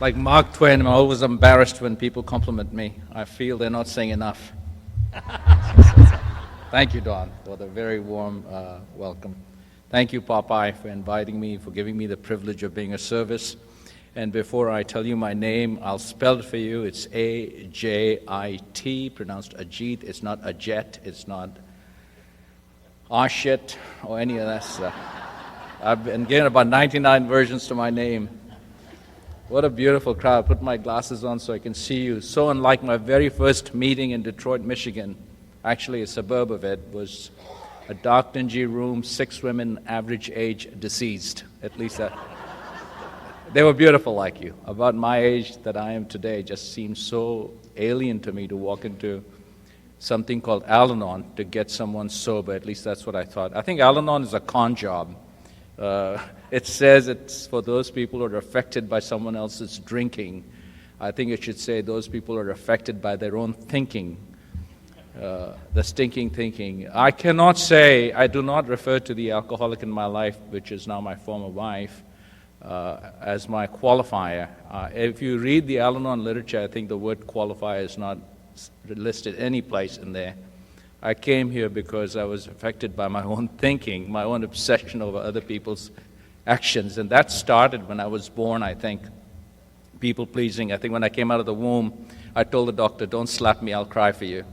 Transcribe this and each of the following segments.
Like Mark Twain, I'm always embarrassed when people compliment me. I feel they're not saying enough. Thank you, Don, for the very warm welcome. Thank you, Popeye, for inviting me, for giving me the privilege of being of service. And before I tell you my name, I'll spell it for you. It's A-J-I-T, pronounced Ajit. It's not Ajet. It's not Ashit or any of that stuff. I've been given about 99 versions to my name. What a beautiful crowd. Put my glasses on so I can see you. So unlike my very first meeting in Detroit, Michigan, actually a suburb of it, was a dark, dingy room, 6 women, average age, deceased. At least that. They were beautiful like you. About my age that I am today just seems so alien to me to walk into something called Al-Anon to get someone sober. At least that's what I thought. I think Al-Anon is a con job. It says it's for those people who are affected by someone else's drinking. I think it should say those people are affected by their own thinking, the stinking thinking. I cannot say, I do not refer to the alcoholic in my life, which is now my former wife, as my qualifier. If you read the Al-Anon literature, I think the word qualifier is not listed any place in there. I came here because I was affected by my own thinking, my own obsession over other people's actions. And that started when I was born, I think. People pleasing. I think when I came out of the womb, I told the doctor, don't slap me, I'll cry for you.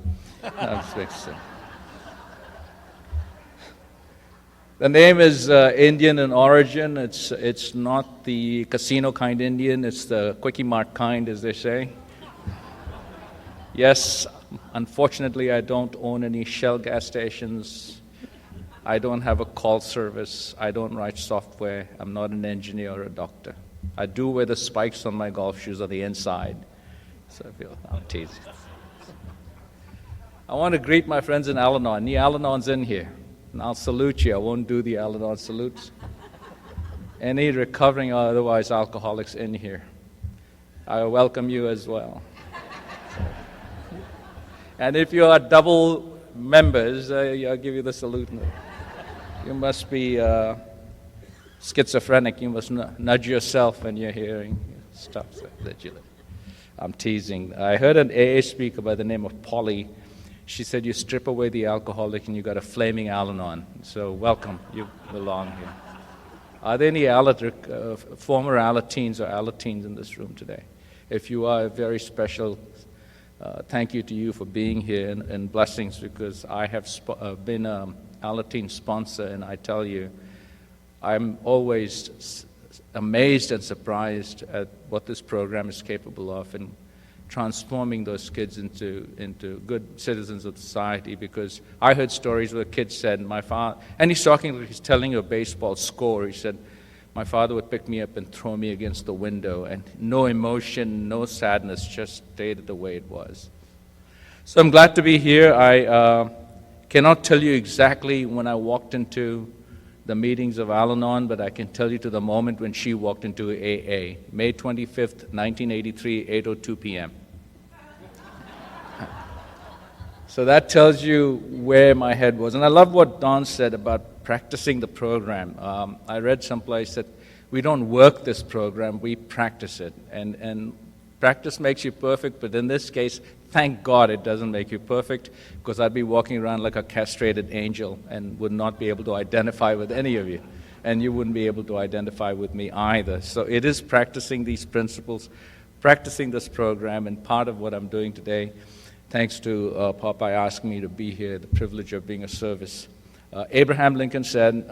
The name is Indian in origin. It's not the casino kind Indian, it's the Quickie Mart kind, as they say. Yes, unfortunately, I don't own any Shell gas stations. I don't have a call service. I don't write software. I'm not an engineer or a doctor. I do wear the spikes on my golf shoes on the inside. So I'm teasing. I want to greet my friends in Al-Anon. The Al-Anon's in here. And I'll salute you. I won't do the Al-Anon salutes. Any recovering or otherwise alcoholics in here, I welcome you as well. And if you are double members, I'll give you the salute. You must be schizophrenic. You must nudge yourself when you're hearing stuff that you. I'm teasing. I heard an AA speaker by the name of Polly. She said, you strip away the alcoholic and you got a flaming Al-Anon. So welcome. You belong here. Are there any former Alateens or Alateens in this room today? If you are, a very special thank you to you for being here, and blessings, because I have been an Alateen sponsor, and I tell you, I'm always amazed and surprised at what this program is capable of in transforming those kids into good citizens of society. Because I heard stories where kids said, my father, and he's telling you a baseball score, he said, my father would pick me up and throw me against the window, and no emotion, no sadness, just stayed the way it was. So I'm glad to be here. I cannot tell you exactly when I walked into the meetings of Al-Anon, but I can tell you to the moment when she walked into AA, May 25th, 1983, 8:02 p.m. So that tells you where my head was. And I love what Don said about practicing the program. I read someplace that we don't work this program, we practice it. And practice makes you perfect, but in this case, thank God it doesn't make you perfect, because I'd be walking around like a castrated angel and would not be able to identify with any of you. And you wouldn't be able to identify with me either. So it is practicing these principles, practicing this program, and part of what I'm doing today, thanks to Popeye asking me to be here, the privilege of being of service. Abraham Lincoln said,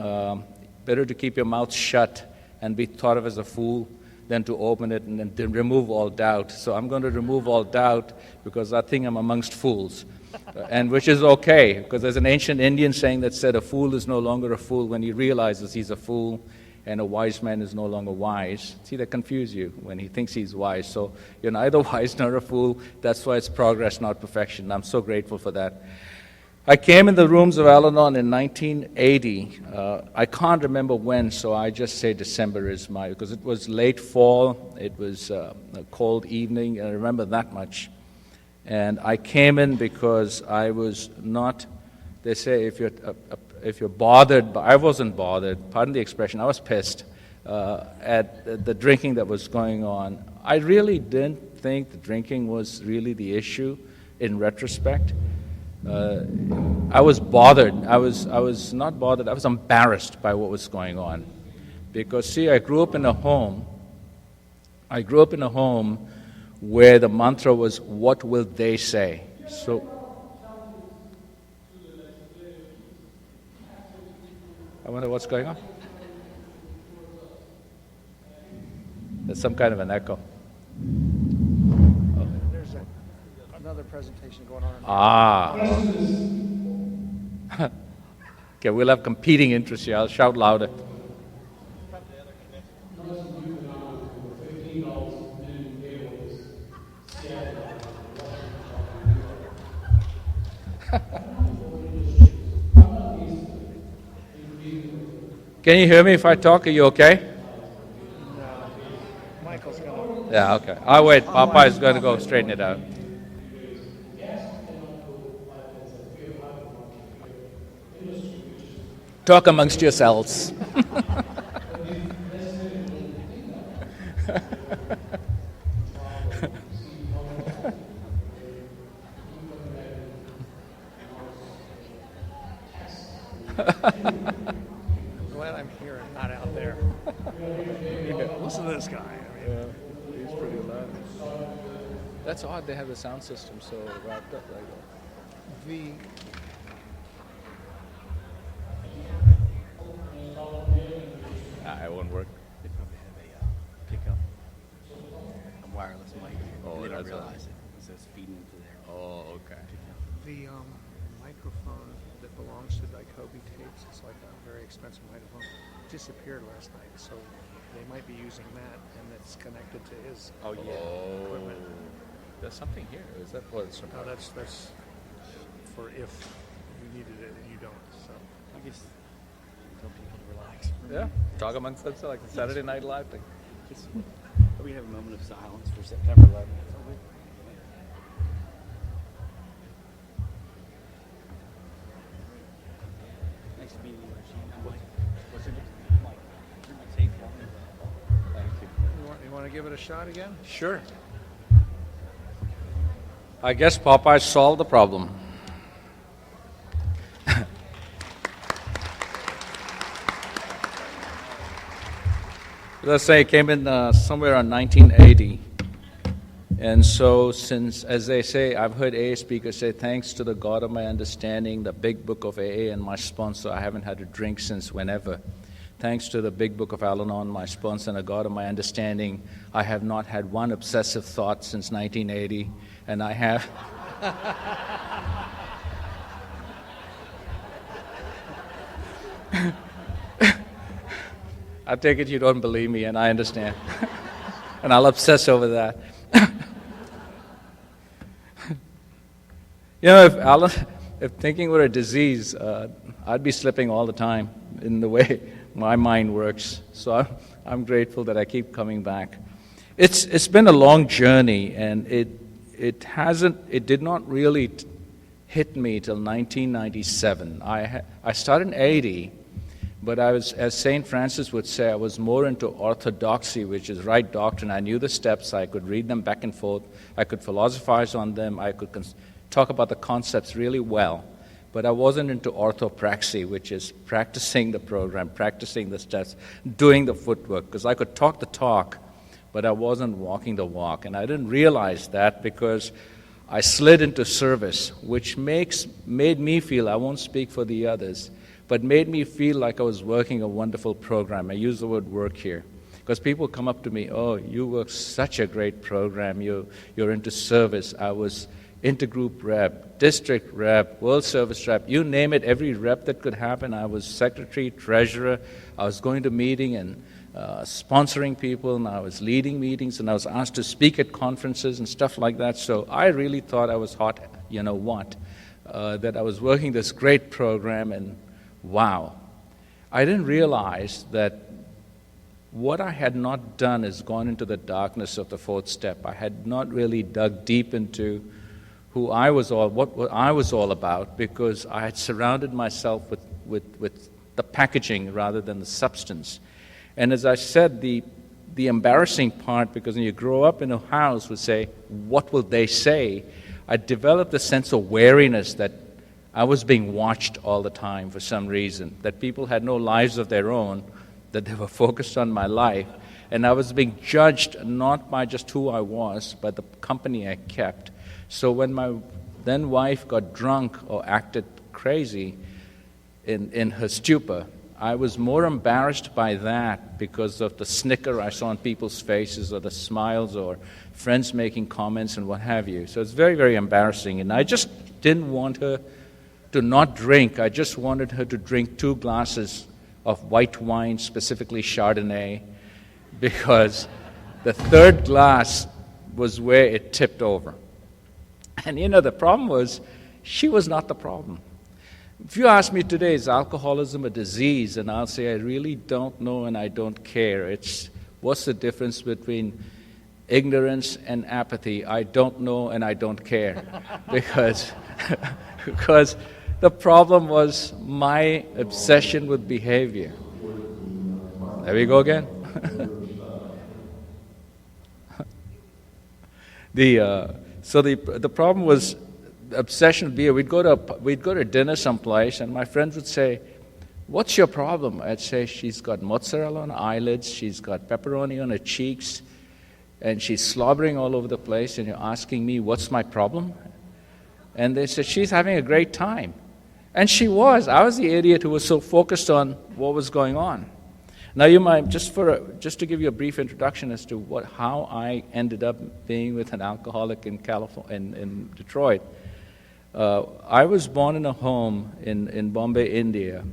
better to keep your mouth shut and be thought of as a fool than to open it and then remove all doubt. So I'm going to remove all doubt because I think I'm amongst fools, and which is okay, because there's an ancient Indian saying that said a fool is no longer a fool when he realizes he's a fool, and a wise man is no longer wise. See, they confuse you when he thinks he's wise. So you're neither wise nor a fool. That's why it's progress, not perfection. I'm so grateful for that. I came in the rooms of Al-Anon in 1980. I can't remember when, so I just say December is because it was late fall, it was a cold evening, and I remember that much. And I came in because I was not, they say if you're bothered, but I wasn't bothered, pardon the expression, I was pissed at the drinking that was going on. I really didn't think the drinking was really the issue in retrospect. I was bothered. I was not bothered. I was embarrassed by what was going on. Because, see, I grew up in a home where the mantra was, what will they say? So, I wonder what's going on. There's some kind of an echo. Oh. There's another presentation going on. Okay, we'll have competing interests here. I'll shout louder. Can you hear me if I talk? Are you okay? No. Michael's going to... Yeah, okay. I'll wait. Papa is going to go straighten it out. Talk amongst yourselves. I'm glad I'm here and not out there. Listen to this guy. I mean, yeah, he's pretty loud. That's odd. They have the sound system so wrapped up like that. the It won't work. They probably have a pickup, a wireless mic. Oh, they don't that's realize it, so it's feeding into their Oh, okay. the microphone that belongs to Dicoby tapes, it's like a very expensive microphone, disappeared last night, so they might be using that, and it's connected to his equipment. There's something here. Is that what it's No, that's for if you needed it and you don't. So I guess tell people to relax. Yeah, talk amongst themselves like the Saturday Night Live thing. Just, we have a moment of silence for September 11th. Nice to meet you, Archie. What's your name? Mike. Turn my tape on. Thank you. you want to give it a shot again? Sure. I guess Popeye solved the problem. Let's say it came in somewhere around 1980. And so since, as they say, I've heard AA speakers say, thanks to the God of my understanding, the big book of AA and my sponsor, I haven't had a drink since whenever. Thanks to the big book of Al-Anon, my sponsor, and the God of my understanding, I have not had one obsessive thought since 1980. And I have... I take it you don't believe me, and I understand. And I'll obsess over that. You know, if thinking were a disease, I'd be slipping all the time in the way my mind works. So I'm grateful that I keep coming back. It's been a long journey, and it did not really hit me till 1997. I started in 80. But I was, as St. Francis would say, I was more into orthodoxy, which is right doctrine. I knew the steps. I could read them back and forth. I could philosophize on them. I could talk about the concepts really well. But I wasn't into orthopraxy, which is practicing the program, practicing the steps, doing the footwork. Because I could talk the talk, but I wasn't walking the walk. And I didn't realize that because I slid into service, which made me feel, I won't speak for the others, but made me feel like I was working a wonderful program. I use the word work here. Because people come up to me, oh, you work such a great program, you're into service. I was intergroup rep, district rep, world service rep, you name it, every rep that could happen. I was secretary, treasurer, I was going to meeting and sponsoring people, and I was leading meetings, and I was asked to speak at conferences and stuff like that. So I really thought I was hot, you know what, that I was working this great program, and wow. I didn't realize that what I had not done is gone into the darkness of the fourth step. I had not really dug deep into what I was all about, because I had surrounded myself with the packaging rather than the substance. And as I said, the embarrassing part, because when you grow up in a house would say, what will they say? I developed a sense of wariness that I was being watched all the time for some reason, that people had no lives of their own, that they were focused on my life. And I was being judged not by just who I was, but the company I kept. So when my then wife got drunk or acted crazy in her stupor, I was more embarrassed by that because of the snicker I saw on people's faces or the smiles or friends making comments and what have you. So it's very, very embarrassing. And I just didn't want her to not drink. I just wanted her to drink 2 glasses of white wine, specifically Chardonnay, because the 3rd glass was where it tipped over. And the problem was, she was not the problem. If you ask me today, is alcoholism a disease? And I'll say, I really don't know and I don't care. It's what's the difference between ignorance and apathy? I don't know and I don't care. because the problem was my obsession with behavior. There we go again. So the problem was obsession with beer. We'd go to dinner someplace, and my friends would say, "What's your problem?" I'd say, "She's got mozzarella on her eyelids, she's got pepperoni on her cheeks, and she's slobbering all over the place, and you're asking me what's my problem?" And they said, "She's having a great time." And she was. I was the idiot who was so focused on what was going on. Now you might, just to give you a brief introduction as to how I ended up being with an alcoholic in in Detroit. I was born in a home in Bombay, India,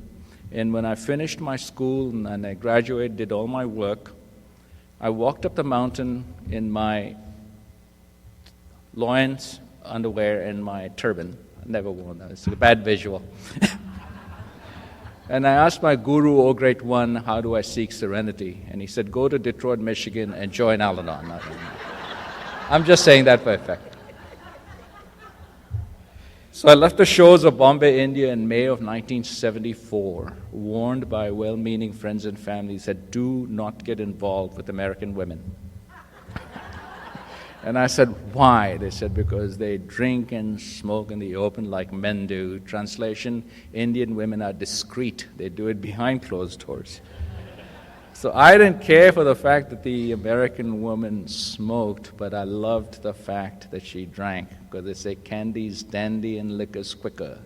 and when I finished my school and I graduated, did all my work, I walked up the mountain in my loins, underwear, and my turban. I never worn that. It's a bad visual. And I asked my guru, O Great One, how do I seek serenity? And he said, go to Detroit, Michigan, and join Al-Anon. I'm just saying that for effect. So I left the shores of Bombay, India in May of 1974, warned by well-meaning friends and family, said, do not get involved with American women. And I said, why? They said, because they drink and smoke in the open like men do. Translation, Indian women are discreet. They do it behind closed doors. So I didn't care for the fact that the American woman smoked, but I loved the fact that she drank, because they say candy's dandy and liquor's quicker.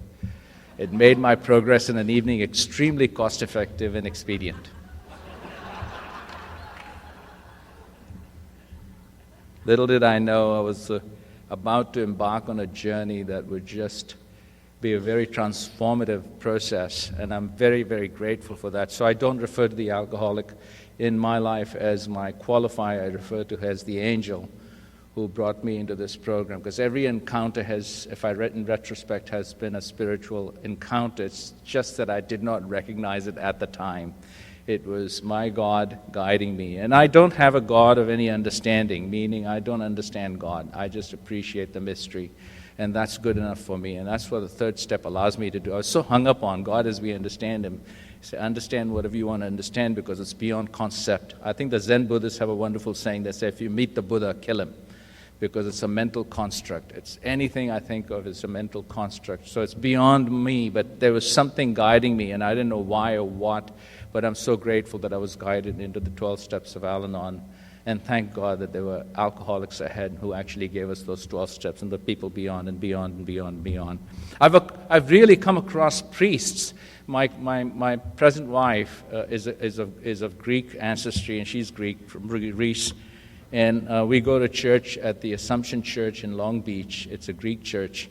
It made my progress in an evening extremely cost-effective and expedient. Little did I know I was about to embark on a journey that would just be a very transformative process, and I'm very, very grateful for that. So I don't refer to the alcoholic in my life as my qualifier. I refer to her as the angel who brought me into this program, because every encounter has, if I read in retrospect, has been a spiritual encounter. It's just that I did not recognize it at the time. It was my God guiding me. And I don't have a God of any understanding, meaning I don't understand God. I just appreciate the mystery. And that's good enough for me. And that's what the third step allows me to do. I was so hung up on God as we understand Him. Say, understand whatever you want to understand, because it's beyond concept. I think the Zen Buddhists have a wonderful saying. They say, if you meet the Buddha, kill him, because it's a mental construct. It's anything I think of as a mental construct. So it's beyond me, but there was something guiding me, and I didn't know why or what. But I'm so grateful that I was guided into the 12 steps of Al-Anon. And thank God that there were alcoholics ahead who actually gave us those 12 steps, and the people beyond and beyond and beyond and beyond. I've really come across priests. My present wife is of Greek ancestry, and she's Greek, from Greece. And we go to church at the Assumption Church in Long Beach. It's a Greek church.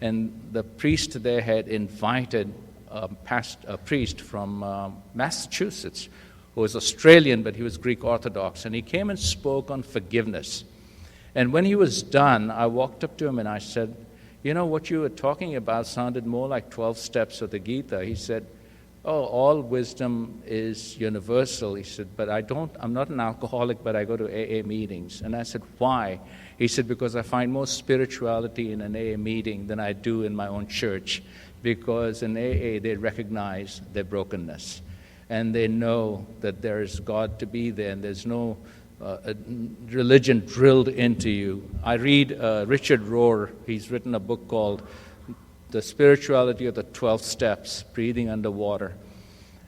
And the priest there had invited a priest from Massachusetts, who was Australian, but he was Greek Orthodox, and he came and spoke on forgiveness. And when he was done, I walked up to him and I said, you know, what you were talking about sounded more like 12 steps of the Gita. He said, oh, all wisdom is universal. He said, but I'm not an alcoholic, but I go to AA meetings. And I said, why? He said, because I find more spirituality in an AA meeting than I do in my own church, because in AA they recognize their brokenness. and they know that there is God to be there, and there's no religion drilled into you. I read Richard Rohr. He's written a book called The Spirituality of the 12 Steps, Breathing Underwater.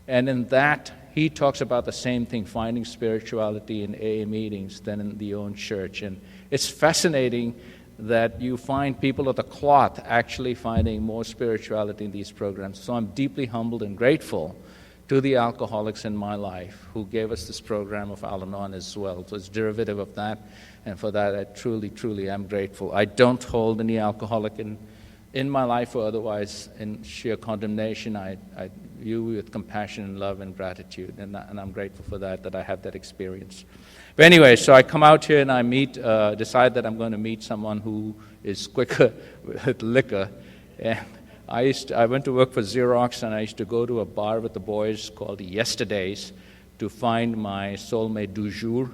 And in that, he talks about the same thing, finding spirituality in AA meetings than in the own church. And it's fascinating that you find people of the cloth actually finding more spirituality in these programs. So I'm deeply humbled and grateful to the alcoholics in my life who gave us this program of Al-Anon as well. So it's derivative of that, and for that I truly, truly am grateful. I don't hold any alcoholic in my life or otherwise in sheer condemnation. I view with compassion and love and gratitude, and I'm grateful for that I have that experience. But anyway, so I come out here and I decide that I'm going to meet someone who is quicker with liquor. And I went to work for Xerox, and I used to go to a bar with the boys called Yesterdays to find my soulmate du jour.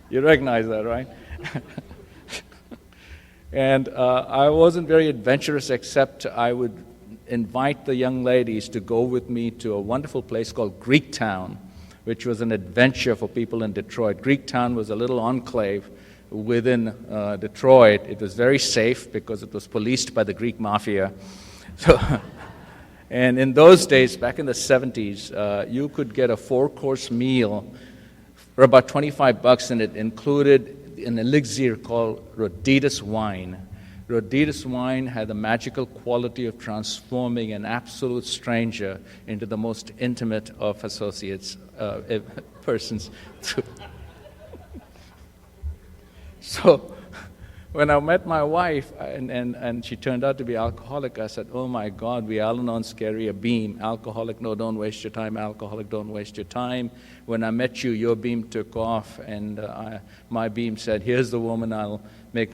You recognize that, right? And I wasn't very adventurous, except I would invite the young ladies to go with me to a wonderful place called Greektown, which was an adventure for people in Detroit. Greektown was a little enclave within Detroit. It was very safe because it was policed by the Greek mafia. So, and in those days, back in the 70s, you could get a 4-course meal for about $25, and it included an elixir called Roditas wine. Roditas wine had the magical quality of transforming an absolute stranger into the most intimate of associates, persons. So when I met my wife, and she turned out to be alcoholic, I said, oh my God, we Al-Anons carry a beam. Alcoholic, no, don't waste your time. Alcoholic, don't waste your time. When I met you, your beam took off, and my beam said, here's the woman I'll make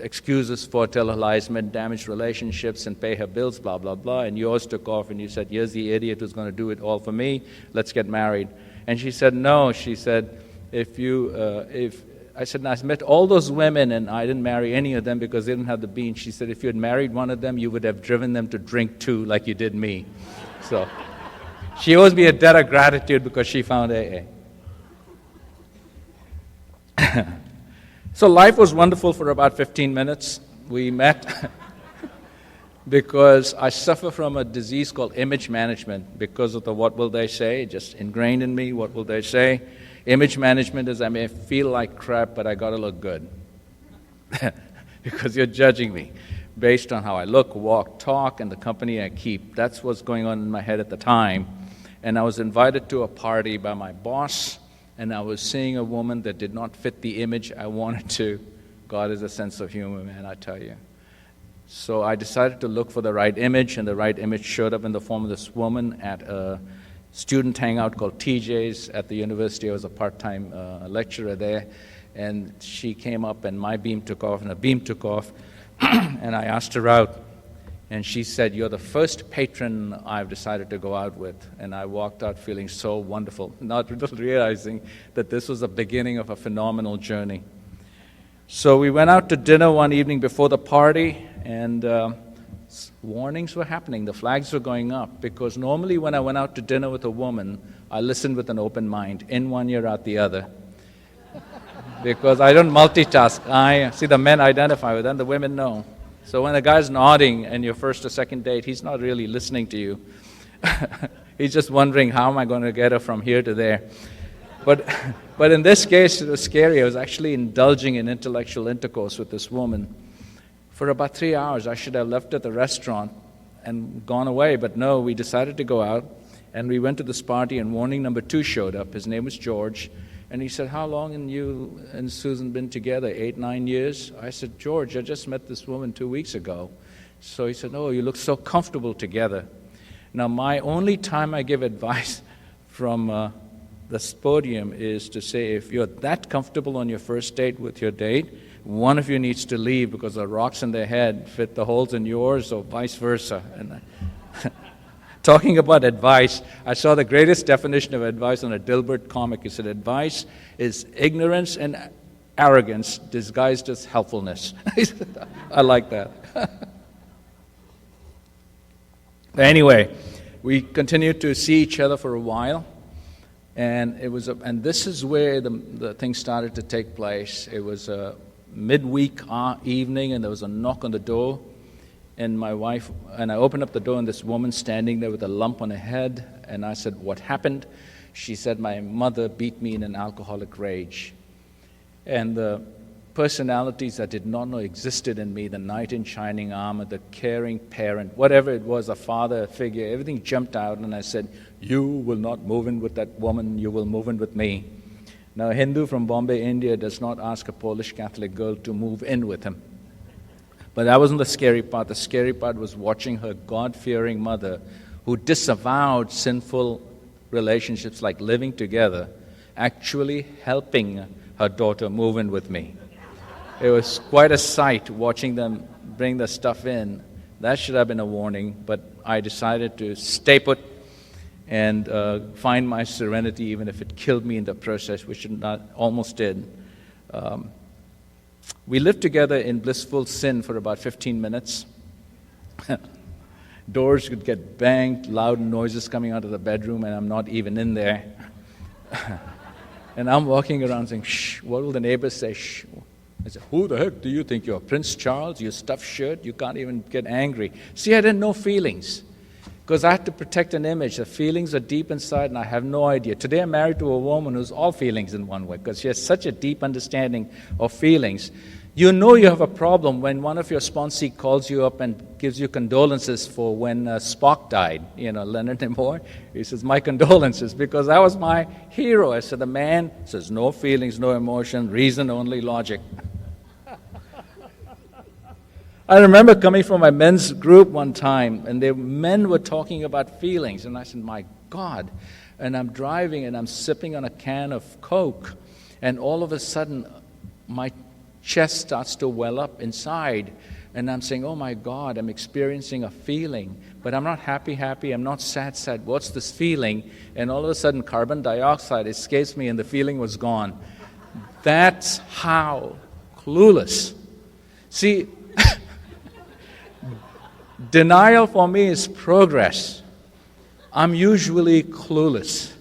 excuses for, tell her lies, damage relationships, and pay her bills, blah, blah, blah. And yours took off, and you said, here's the idiot who's going to do it all for me. Let's get married. And she said, no. She said, I said, I met all those women, and I didn't marry any of them because they didn't have the bean. She said, if you had married one of them, you would have driven them to drink too, like you did me. So she owes me a debt of gratitude because she found AA. So life was wonderful for about 15 minutes. We met because I suffer from a disease called image management because of the what will they say, just ingrained in me, what will they say. Image management is I may feel like crap, but I got to look good because you're judging me based on how I look, walk, talk, and the company I keep. That's what's going on in my head at the time. And I was invited to a party by my boss, and I was seeing a woman that did not fit the image I wanted to. God is a sense of humor, man, I tell you. So I decided to look for the right image, and the right image showed up in the form of this woman at a student hangout called TJ's at the university. I was a part-time lecturer there, and she came up, and my beam took off, and her beam took off, and I asked her out, and she said, you're the first patron I've decided to go out with. And I walked out feeling so wonderful, not realizing that this was the beginning of a phenomenal journey. So we went out to dinner one evening before the party, and warnings were happening. The flags were going up, because normally when I went out to dinner with a woman, I listened with an open mind, in one ear, out the other. Because I don't multitask. I see the men identify with them, the women know. So when a guy's nodding in your first or second date, he's not really listening to you. He's just wondering, how am I going to get her from here to there? But in this case, it was scary. I was actually indulging in intellectual intercourse with this woman for about 3 hours. I should have left at the restaurant and gone away, but no, we decided to go out, and we went to this party, and warning number 2 showed up. His name was George, and he said, how long have you and Susan been together? 8, 9 years? I said, George, I just met this woman 2 weeks ago. So he said, oh, you look so comfortable together. Now, my only time I give advice from this podium is to say, if you're that comfortable on your first date with your date, one of you needs to leave because the rocks in their head fit the holes in yours, or vice versa. And talking about advice, I saw the greatest definition of advice on a Dilbert comic. He said, advice is ignorance and arrogance disguised as helpfulness. I like that. Anyway, we continued to see each other for a while, and and this is where the thing started to take place. It was a midweek evening, and there was a knock on the door, and my wife, and I opened up the door, and this woman standing there with a lump on her head, and I said, "What happened?" She said, "My mother beat me in an alcoholic rage." And the personalities I did not know existed in me, the knight in shining armor, the caring parent, whatever it was, a father figure, everything jumped out, and I said, "You will not move in with that woman, you will move in with me." Now, a Hindu from Bombay, India does not ask a Polish Catholic girl to move in with him. But that wasn't the scary part. The scary part was watching her God-fearing mother, who disavowed sinful relationships like living together, actually helping her daughter move in with me. It was quite a sight watching them bring the stuff in. That should have been a warning, but I decided to stay put and find my serenity, even if it killed me in the process, which it almost did. We lived together in blissful sin for about 15 minutes. Doors would get banged, loud noises coming out of the bedroom, and I'm not even in there. And I'm walking around saying, "Shh, what will the neighbors say?" Shh. I said, "Who the heck do you think you're, Prince Charles? You stuffed shirt? You can't even get angry." See, I didn't know feelings because I had to protect an image. The feelings are deep inside, and I have no idea. Today I'm married to a woman who's all feelings in one way because she has such a deep understanding of feelings. You know you have a problem when one of your sponsee calls you up and gives you condolences for when Spock died, Leonard Nimoy. He says, "My condolences," because that was my hero. I said, the man says, no feelings, no emotion, reason, only logic. I remember coming from my men's group one time, and the men were talking about feelings, and I said, my God. And I'm driving, and I'm sipping on a can of Coke, and all of a sudden, my chest starts to well up inside, and I'm saying, oh my God, I'm experiencing a feeling, but I'm not happy, I'm not sad. What's this feeling? And all of a sudden, carbon dioxide escapes me, and the feeling was gone. That's how clueless. See, denial for me is progress. I'm usually clueless.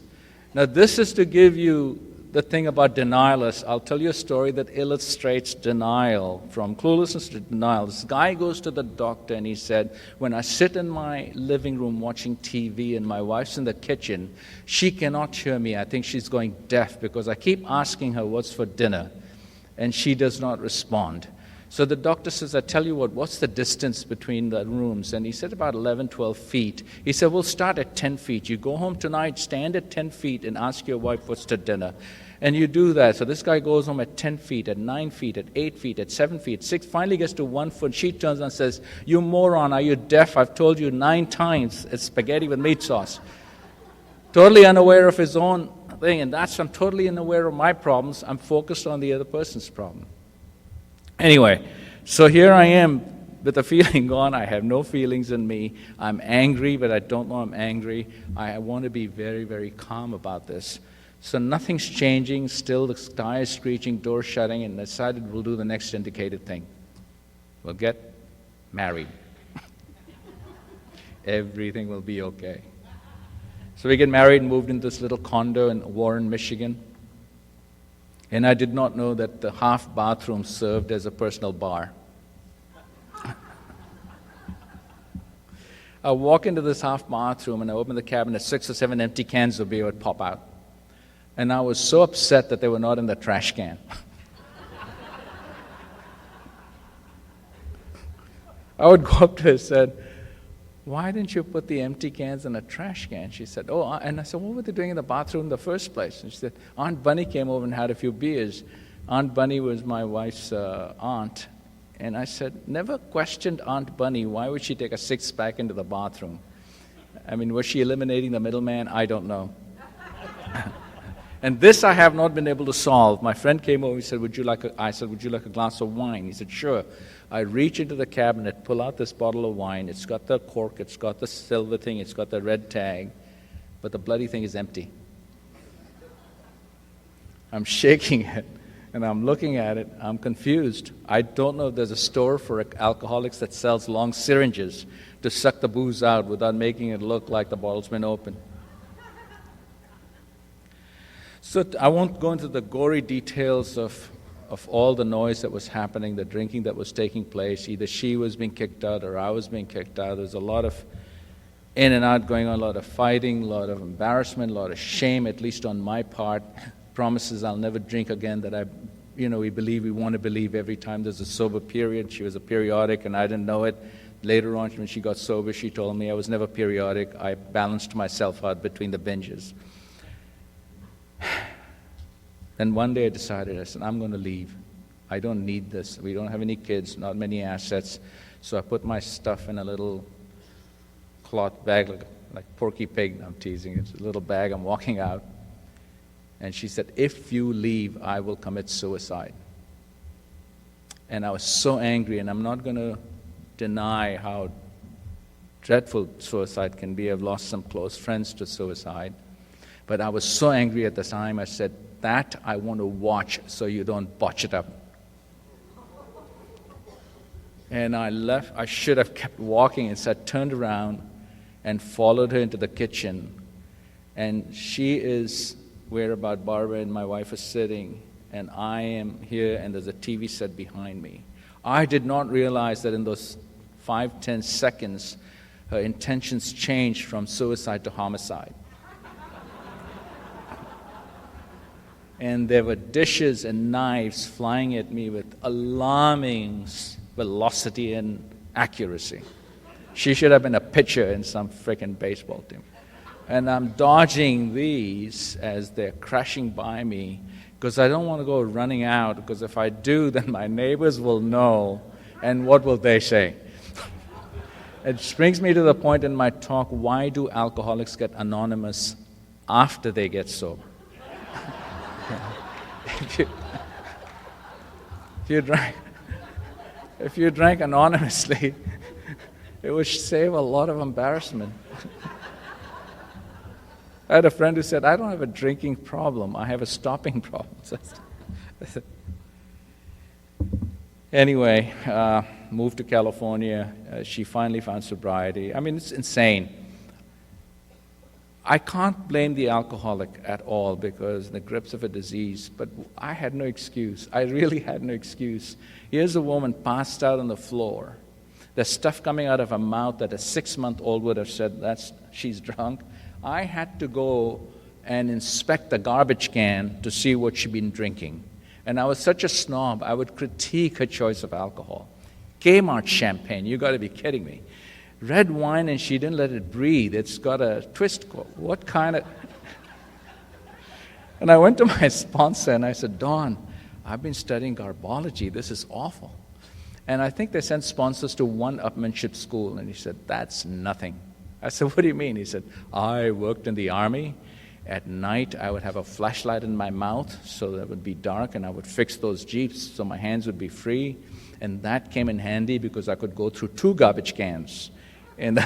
Now, this is to give you the thing about denialists. I'll tell you a story that illustrates denial, from cluelessness to denial. This guy goes to the doctor and he said, when I sit in my living room watching TV and my wife's in the kitchen, she cannot hear me. I think she's going deaf because I keep asking her what's for dinner and she does not respond. So the doctor says, I tell you what, what's the distance between the rooms? And he said about 11, 12 feet. He said, we'll start at 10 feet. You go home tonight, stand at 10 feet and ask your wife what's to dinner. And you do that. So this guy goes home at 10 feet, at 9 feet, at 8 feet, at 7 feet, 6, finally gets to 1 foot. She turns and says, you moron, are you deaf? I've told you 9 times it's spaghetti with meat sauce. Totally unaware of his own thing. And I'm totally unaware of my problems. I'm focused on the other person's problem. Anyway, so here I am with the feeling gone. I have no feelings in me. I'm angry, but I don't know I'm angry. I want to be very, very calm about this. So nothing's changing. Still the tire is screeching, door shutting, and decided we'll do the next indicated thing. We'll get married. Everything will be okay. So we get married and moved into this little condo in Warren, Michigan. And I did not know that the half bathroom served as a personal bar. I walk into this half bathroom and I open the cabinet, 6 or 7 empty cans of beer would pop out. And I was so upset that they were not in the trash can. I would go up to her and said, why didn't you put the empty cans in a trash can? She said, oh, and I said, what were they doing in the bathroom in the first place? And she said, Aunt Bunny came over and had a few beers. Aunt Bunny was my wife's aunt. And I said, never questioned Aunt Bunny. Why would she take a 6-pack into the bathroom? I mean, was she eliminating the middleman? I don't know. And this I have not been able to solve. My friend came over, he said, I said, would you like a glass of wine? He said, sure. I reach into the cabinet, pull out this bottle of wine. It's got the cork, it's got the silver thing, it's got the red tag, but the bloody thing is empty. I'm shaking it. And I'm looking at it, I'm confused. I don't know if there's a store for alcoholics that sells long syringes to suck the booze out without making it look like the bottle's been opened. So I won't go into the gory details of all the noise that was happening, the drinking that was taking place. Either she was being kicked out or I was being kicked out. There's a lot of in and out going on, a lot of fighting, a lot of embarrassment, a lot of shame, at least on my part. Promises I'll never drink again that we want to believe every time there's a sober period. She was a periodic and I didn't know it. Later on, when she got sober, she told me I was never periodic. I balanced myself out between the binges. Then one day I decided, I said, I'm going to leave. I don't need this. We don't have any kids, not many assets. So I put my stuff in a little cloth bag, like Porky Pig. I'm teasing. It's a little bag. I'm walking out. And she said, if you leave, I will commit suicide. And I was so angry, and I'm not going to deny how dreadful suicide can be. I've lost some close friends to suicide. But I was so angry at the time, I said, that I want to watch so you don't botch it up. And I left. I should have kept walking, and so I turned around and followed her into the kitchen. And she is where about Barbara and my wife are sitting, and I am here, and there's a TV set behind me. I did not realize that in those 5-10 seconds, her intentions changed from suicide to homicide. And there were dishes and knives flying at me with alarming velocity and accuracy. She should have been a pitcher in some frickin' baseball team. And I'm dodging these as they're crashing by me because I don't want to go running out, because if I do, then my neighbors will know, and what will they say? It brings me to the point in my talk, why do alcoholics get anonymous after they get sober? If you drank anonymously, it would save a lot of embarrassment. I had a friend who said, I don't have a drinking problem, I have a stopping problem. Anyway, moved to California. She finally found sobriety. I mean, it's insane. I can't blame the alcoholic at all because in the grips of a disease, but I had no excuse. I really had no excuse. Here's a woman passed out on the floor. There's stuff coming out of her mouth that a 6-month-old would have said, she's drunk. I had to go and inspect the garbage can to see what she'd been drinking. And I was such a snob, I would critique her choice of alcohol. Kmart champagne, you got to be kidding me. Red wine, and she didn't let it breathe. It's got a twist. What kind of... And I went to my sponsor and I said, Don, I've been studying garbology. This is awful. And I think they sent sponsors to one-upmanship school. And he said, that's nothing. I said, what do you mean? He said, I worked in the Army. At night, I would have a flashlight in my mouth so that it would be dark, and I would fix those Jeeps so my hands would be free. And that came in handy because I could go through 2 garbage cans. And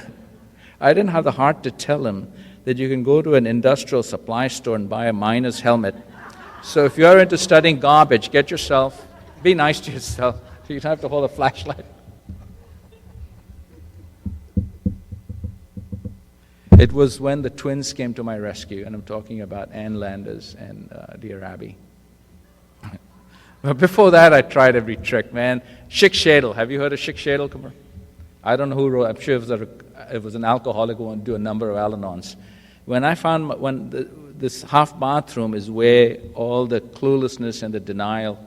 I didn't have the heart to tell him that you can go to an industrial supply store and buy a miner's helmet. So if you're into studying garbage, get yourself, be nice to yourself. You don't have to hold a flashlight. It was when the twins came to my rescue, and I'm talking about Ann Landers and Dear Abby. But before that, I tried every trick, man. Schick Shadel. Have you heard of Schick Shadel? I don't know who wrote. I'm sure it was an alcoholic who wanted to do a number of Al-Anons. When I found this half bathroom is where all the cluelessness and the denial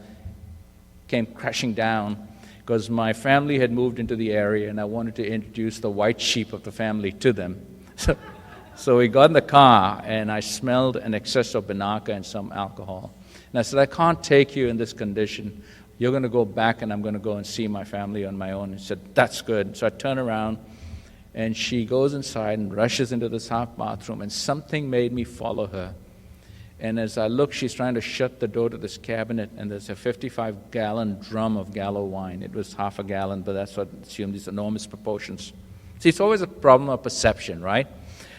came crashing down, because my family had moved into the area and I wanted to introduce the white sheep of the family to them. So we got in the car and I smelled an excess of Banaka and some alcohol. And I said, I can't take you in this condition. You're going to go back and I'm going to go and see my family on my own. And she said, that's good. So I turn around and she goes inside and rushes into this half bathroom, and something made me follow her. And as I look, she's trying to shut the door to this cabinet, and there's a 55-gallon drum of Gallo wine. It was half a gallon, but that's what assumed these enormous proportions. See, it's always a problem of perception, right?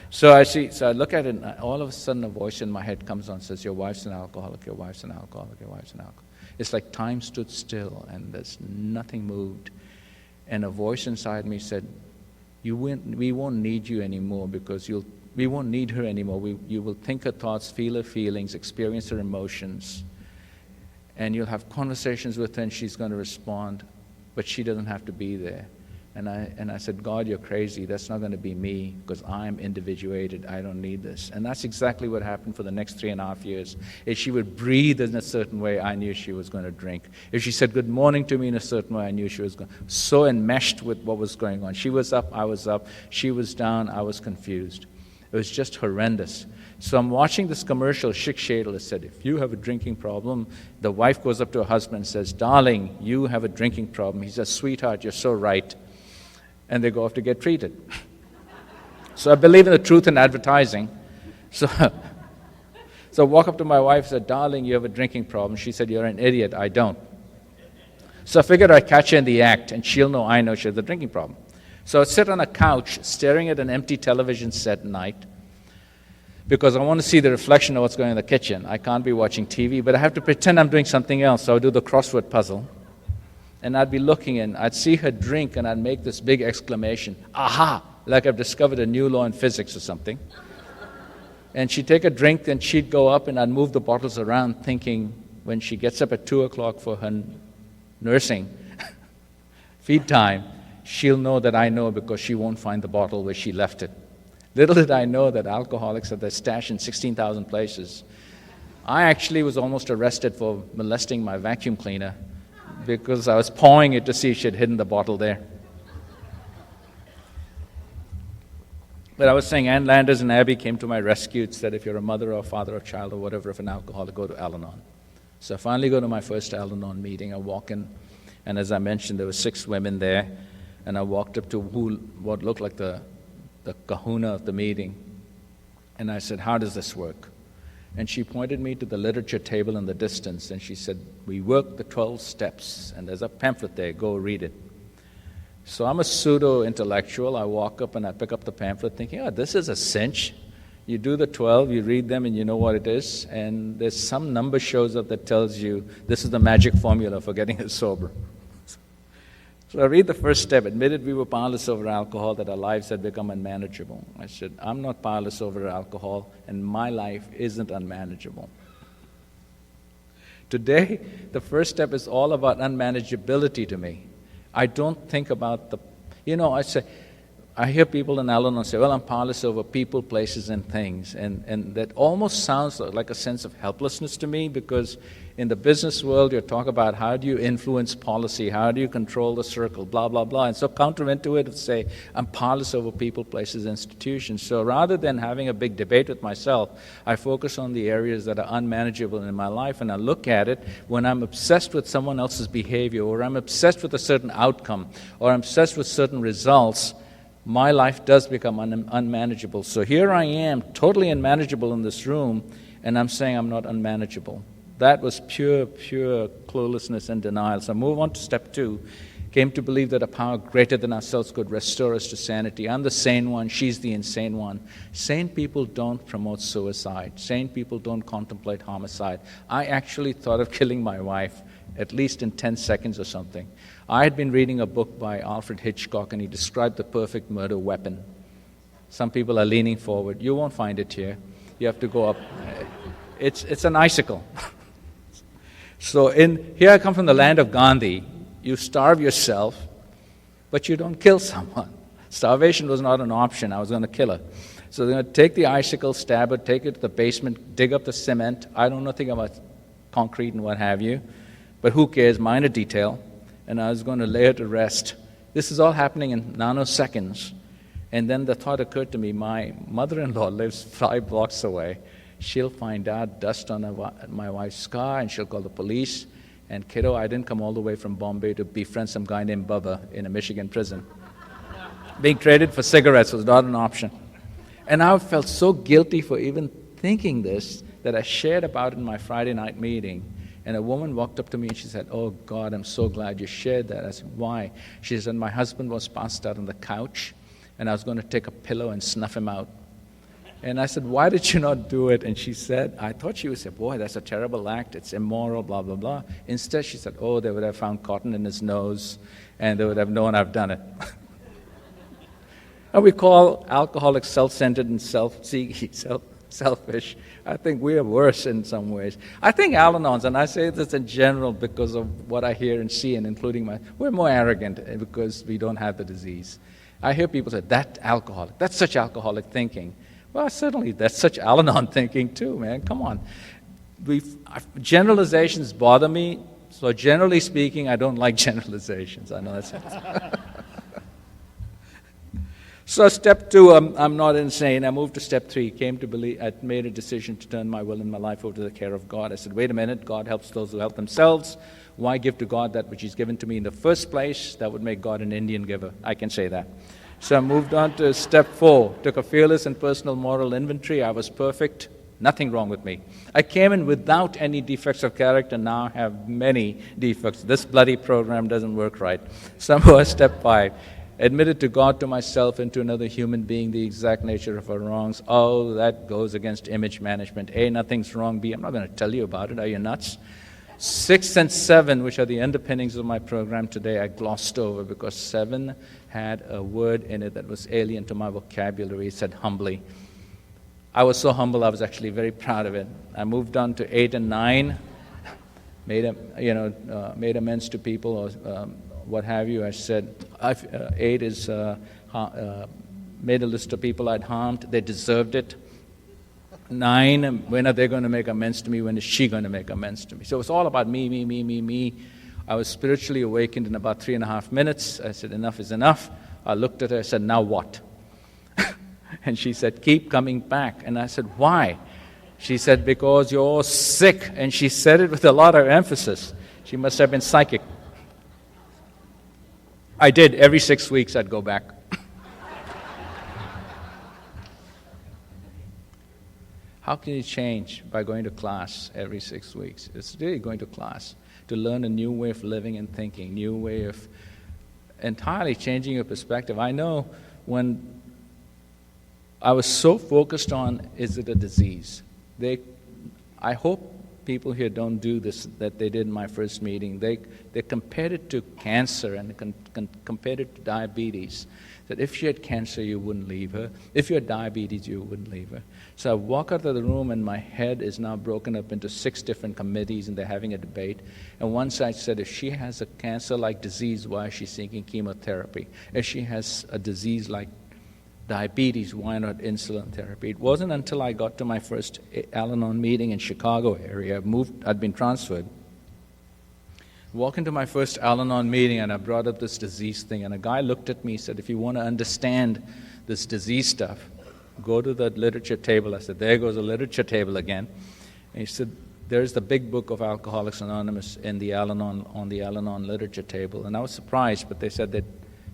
So I look at it, and all of a sudden a voice in my head comes on and says, your wife's an alcoholic, your wife's an alcoholic, your wife's an alcoholic. It's like time stood still and there's nothing moved. And a voice inside me said, we won't need you anymore because we won't need her anymore. You will think her thoughts, feel her feelings, experience her emotions, and you'll have conversations with her and she's going to respond, but she doesn't have to be there. And I said, God, you're crazy. That's not going to be me because I'm individuated. I don't need this. And that's exactly what happened for the next 3.5 years. If she would breathe in a certain way, I knew she was going to drink. If she said good morning to me in a certain way, I knew she was going. So enmeshed with what was going on. She was up, I was up. She was down, I was confused. It was just horrendous. So I'm watching this commercial. Schick Shadel said, if you have a drinking problem, the wife goes up to her husband and says, darling, you have a drinking problem. He says, sweetheart, you're so right. And they go off to get treated. So I believe in the truth in advertising. So I walk up to my wife and said, darling, you have a drinking problem. She said, you're an idiot. I don't. So I figured I'd catch her in the act, and she'll know I know she has a drinking problem. So I'd sit on a couch staring at an empty television set at night because I want to see the reflection of what's going on in the kitchen. I can't be watching TV, but I have to pretend I'm doing something else. So I would do the crossword puzzle. And I'd be looking and I'd see her drink and I'd make this big exclamation, aha, like I've discovered a new law in physics or something. And she'd take a drink and she'd go up and I'd move the bottles around thinking when she gets up at 2 o'clock for her nursing feed time, she'll know that I know because she won't find the bottle where she left it. Little did I know that alcoholics have their stash in 16,000 places. I actually was almost arrested for molesting my vacuum cleaner because I was pawing it to see if she had hidden the bottle there. But I was saying Ann Landers and Abby came to my rescue and said, if you're a mother or father or child or whatever of an alcoholic, go to Al-Anon. So I finally go to my first Al-Anon meeting. I walk in, and as I mentioned, there were 6 women there, and I walked up to what looked like the kahuna of the meeting, and I said, how does this work? And she pointed me to the literature table in the distance, and she said, we work the 12 steps, and there's a pamphlet there, go read it. So I'm a pseudo-intellectual. I walk up and I pick up the pamphlet thinking, oh, this is a cinch. You do the 12, you read them, and you know what it is, and there's some number shows up that tells you this is the magic formula for getting sober. So I read the first step. Admitted we were powerless over alcohol, that our lives had become unmanageable. I said, I'm not powerless over alcohol, and my life isn't unmanageable. Today, the first step is all about unmanageability to me. I don't think about I hear people in Al-Anon say, well, I'm powerless over people, places, and things. And that almost sounds like a sense of helplessness to me, because in the business world, you talk about how do you influence policy, how do you control the circle, blah, blah, blah. And so counterintuitive to say, I'm powerless over people, places, institutions. So rather than having a big debate with myself, I focus on the areas that are unmanageable in my life, and I look at it when I'm obsessed with someone else's behavior, or I'm obsessed with a certain outcome, or I'm obsessed with certain results. My life does become unmanageable. So here I am, totally unmanageable in this room, and I'm saying I'm not unmanageable. That was pure cluelessness and denial. So I move on to step 2. Came to believe that a power greater than ourselves could restore us to sanity. I'm the sane one, she's the insane one. Sane people don't promote suicide. Sane people don't contemplate homicide. I actually thought of killing my wife, at least in 10 seconds or something. I had been reading a book by Alfred Hitchcock, and he described the perfect murder weapon. Some people are leaning forward. You won't find it here. You have to go up. It's an icicle. So here I come from the land of Gandhi. You starve yourself, but you don't kill someone. Starvation was not an option. I was going to kill her. So they're going to take the icicle, stab her, take it to the basement, dig up the cement. I don't know anything about concrete and what have you, but who cares? Minor detail. And I was going to lay her to rest. This is all happening in nanoseconds. And then the thought occurred to me, my mother-in-law lives 5 blocks away. She'll find out dust on my wife's car, and she'll call the police. And kiddo, I didn't come all the way from Bombay to befriend some guy named Bubba in a Michigan prison. Being traded for cigarettes was not an option. And I felt so guilty for even thinking this that I shared about it in my Friday night meeting. And a woman walked up to me and she said, oh, God, I'm so glad you shared that. I said, why? She said, my husband was passed out on the couch, and I was going to take a pillow and snuff him out. And I said, why did you not do it? And she said, I thought she would say, boy, that's a terrible act. It's immoral, blah, blah, blah. Instead, she said, oh, they would have found cotton in his nose, and they would have known I've done it. And we call alcoholics self-centered and self-seeking, selfish. I think we are worse in some ways. I think Al-Anons, and I say this in general because of what I hear and see, and including we're more arrogant because we don't have the disease. I hear people say, that alcoholic, that's such alcoholic thinking. Well, certainly, that's such Al-Anon thinking too, man. Come on. Generalizations bother me, so generally speaking, I don't like generalizations. I know that's So step 2, I'm not insane. I moved to step 3, came to believe, I made a decision to turn my will and my life over to the care of God. I said, wait a minute, God helps those who help themselves. Why give to God that which He's given to me in the first place? That would make God an Indian giver. I can say that. So I moved on to step 4, took a fearless and personal moral inventory. I was perfect, nothing wrong with me. I came in without any defects of character, now have many defects. This bloody program doesn't work right. So step 5, admitted to God, to myself, and to another human being the exact nature of our wrongs. Oh, that goes against image management. A, nothing's wrong. B, I'm not going to tell you about it. Are you nuts? 6 and 7, which are the underpinnings of my program today, I glossed over because 7 had a word in it that was alien to my vocabulary. It said humbly. I was so humble, I was actually very proud of it. I moved on to 8 and 9, made amends to people, or what have you. I said, 8 is made a list of people I'd harmed. They deserved it. 9, when are they going to make amends to me? When is she going to make amends to me? So it's all about me, me, me, me, me. I was spiritually awakened in about 3.5 minutes. I said, enough is enough. I looked at her, I said, now what? And she said, keep coming back. And I said, why? She said, because you're sick. And she said it with a lot of emphasis. She must have been psychic. I did. Every 6 weeks I'd go back. How can you change? By going to class every 6 weeks. It's really going to class to learn a new way of living and thinking, new way of entirely changing your perspective. I know when I was so focused on, is it a disease? I hope people here don't do this that they did in my first meeting. They compared it to cancer and compared it to diabetes. That if she had cancer, you wouldn't leave her. If you had diabetes, you wouldn't leave her. So I walk out of the room and my head is now broken up into 6 different committees and they're having a debate. And one side said, if she has a cancer-like disease, why is she seeking chemotherapy? If she has a disease like diabetes, why not insulin therapy? It wasn't until I got to my first Al-Anon meeting in Chicago area, I'd been transferred. Walk into my first Al-Anon meeting and I brought up this disease thing and a guy looked at me and said, if you want to understand this disease stuff, go to the literature table. I said, there goes the literature table again. And he said, there's the big book of Alcoholics Anonymous in the Al-Anon, on the Al-Anon literature table. And I was surprised, but they said that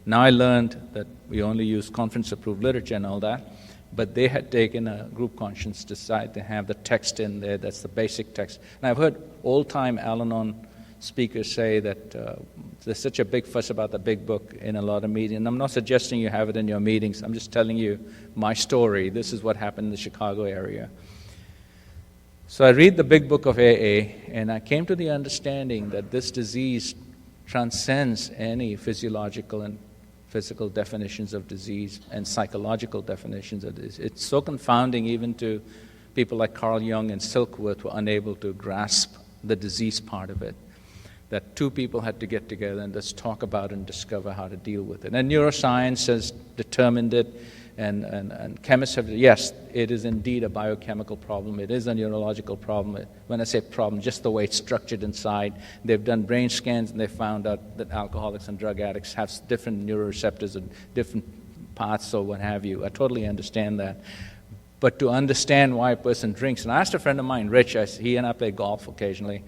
now I learned that we only use conference-approved literature and all that, but they had taken a group conscience decide to have the text in there. That's the basic text. And I've heard old-time Al-Anon speakers say that there's such a big fuss about the big book in a lot of meetings. And I'm not suggesting you have it in your meetings. I'm just telling you my story. This is what happened in the Chicago area. So I read the big book of AA, and I came to the understanding that this disease transcends any physiological and physical definitions of disease and psychological definitions of disease. It's so confounding even to people like Carl Jung and Silkworth who are unable to grasp the disease part of it, that 2 people had to get together and just talk about it and discover how to deal with it. And neuroscience has determined it, and chemists have, yes, it is indeed a biochemical problem. It is a neurological problem. When I say problem, just the way it's structured inside. They've done brain scans and they found out that alcoholics and drug addicts have different neuroreceptors and different parts or what have you. I totally understand that. But to understand why a person drinks, and I asked a friend of mine, Rich, he and I play golf occasionally,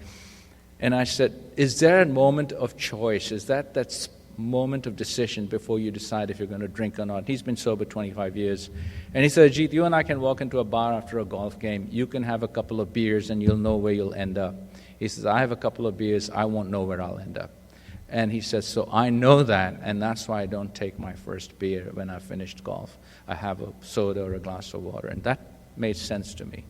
and I said, is there a moment of choice? Is that moment of decision before you decide if you're going to drink or not? He's been sober 25 years. And he said, Ajit, you and I can walk into a bar after a golf game. You can have a couple of beers and you'll know where you'll end up. He says, I have a couple of beers, I won't know where I'll end up. And he says, so I know that, and that's why I don't take my first beer when I've finished golf. I have a soda or a glass of water, and that made sense to me.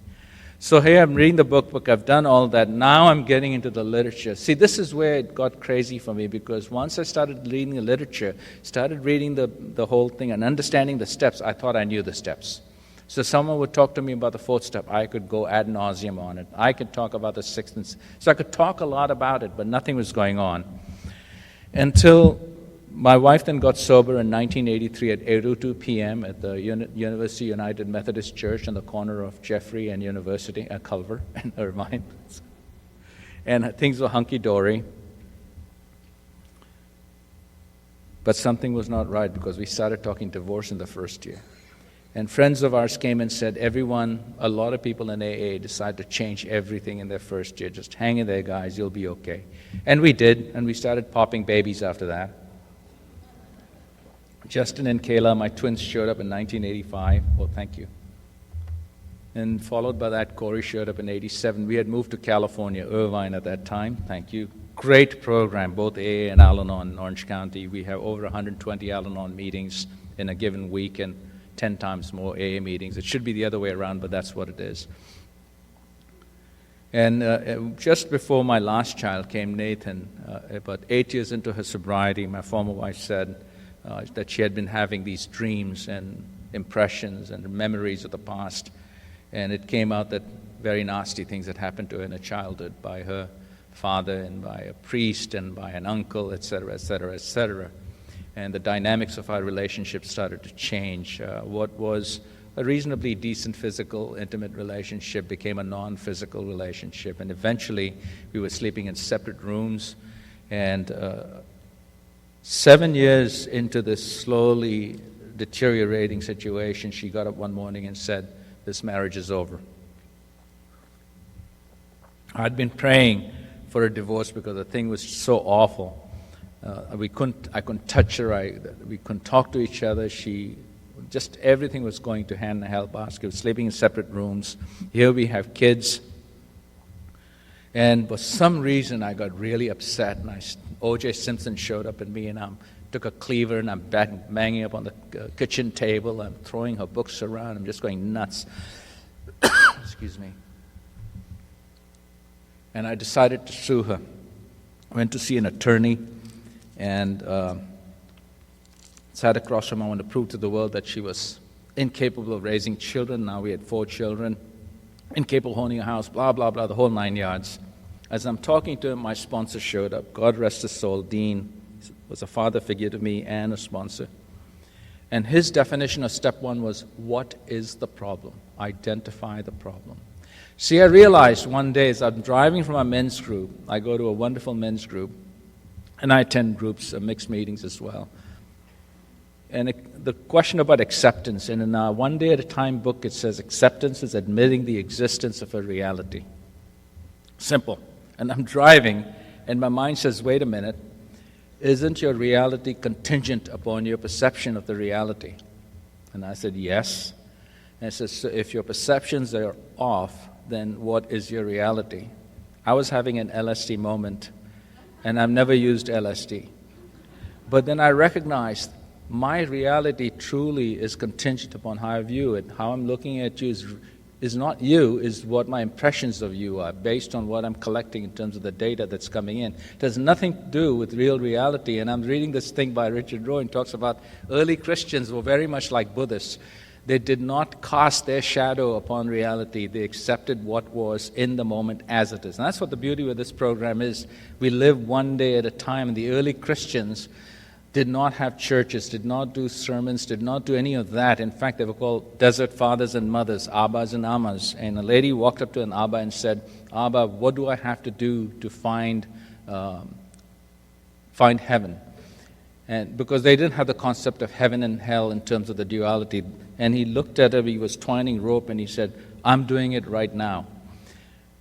So here I'm reading the book, I've done all that. Now I'm getting into the literature. See, this is where it got crazy for me, because once I started reading the literature, started reading the whole thing and understanding the steps, I thought I knew the steps. So someone would talk to me about the fourth step. I could go ad nauseum on it. I could talk about the sixth. So I could talk a lot about it, but nothing was going on. Until my wife then got sober in 1983 at 8:02 p.m. at the University United Methodist Church on the corner of Jeffrey and University at Culver and Irvine. And things were hunky-dory. But something was not right, because we started talking divorce in the first year. And friends of ours came and said, a lot of people in AA decide to change everything in their first year. Just hang in there, guys, you'll be okay. And we did, and we started popping babies after that. Justin and Kayla, my twins, showed up in 1985. Oh, thank you. And followed by that, Corey showed up in 87. We had moved to California, Irvine at that time. Thank you. Great program, both AA and Al-Anon in Orange County. We have over 120 Al-Anon meetings in a given week, and 10 times more AA meetings. It should be the other way around, but that's what it is. And just before my last child came, Nathan, about 8 years into her sobriety, my former wife said that she had been having these dreams and impressions and memories of the past. And it came out that very nasty things had happened to her in her childhood by her father and by a priest and by an uncle, etc., etc., etc. And the dynamics of our relationship started to change. What was a reasonably decent physical, intimate relationship became a non-physical relationship. And eventually, we were sleeping in separate rooms. And 7 years into this slowly deteriorating situation, she got up one morning and said, "This marriage is over." I'd been praying for a divorce because the thing was so awful. I couldn't touch her. We couldn't talk to each other. Just everything was going to hand in a handbasket. We were sleeping in separate rooms. Here we have kids. And for some reason, I got really upset. And O.J. Simpson showed up at me, and I took a cleaver, and I'm banging up on the kitchen table. I'm throwing her books around. I'm just going nuts. Excuse me. And I decided to sue her. I went to see an attorney. And sat across from her. I wanted to prove to the world that she was incapable of raising children. Now we had 4 children, incapable of owning a house, blah, blah, blah, the whole 9 yards. As I'm talking to him, my sponsor showed up. God rest his soul. Dean was a father figure to me and a sponsor. And his definition of step 1 was, what is the problem? Identify the problem. See, I realized one day as I'm driving from a men's group, I go to a wonderful men's group, and I attend groups, mixed meetings as well. And the question about acceptance, and in our One Day at a Time book, it says acceptance is admitting the existence of a reality. Simple. And I'm driving, and my mind says, wait a minute, isn't your reality contingent upon your perception of the reality? And I said, yes. And it says, so if your perceptions are off, then what is your reality? I was having an LSD moment, and I've never used LSD. But then I recognized my reality truly is contingent upon how I view it. How I'm looking at you is not you, is what my impressions of you are, based on what I'm collecting in terms of the data that's coming in. It has nothing to do with real reality. And I'm reading this thing by Richard Rohr, and talks about early Christians were very much like Buddhists. They did not cast their shadow upon reality. They accepted what was in the moment as it is. And that's what the beauty of this program is. We live one day at a time. And the early Christians did not have churches, did not do sermons, did not do any of that. In fact, they were called desert fathers and mothers, Abbas and Ammas. And a lady walked up to an Abba and said, Abba, what do I have to do to find heaven? And because they didn't have the concept of heaven and hell in terms of the duality. And he looked at her, he was twining rope, and he said, I'm doing it right now.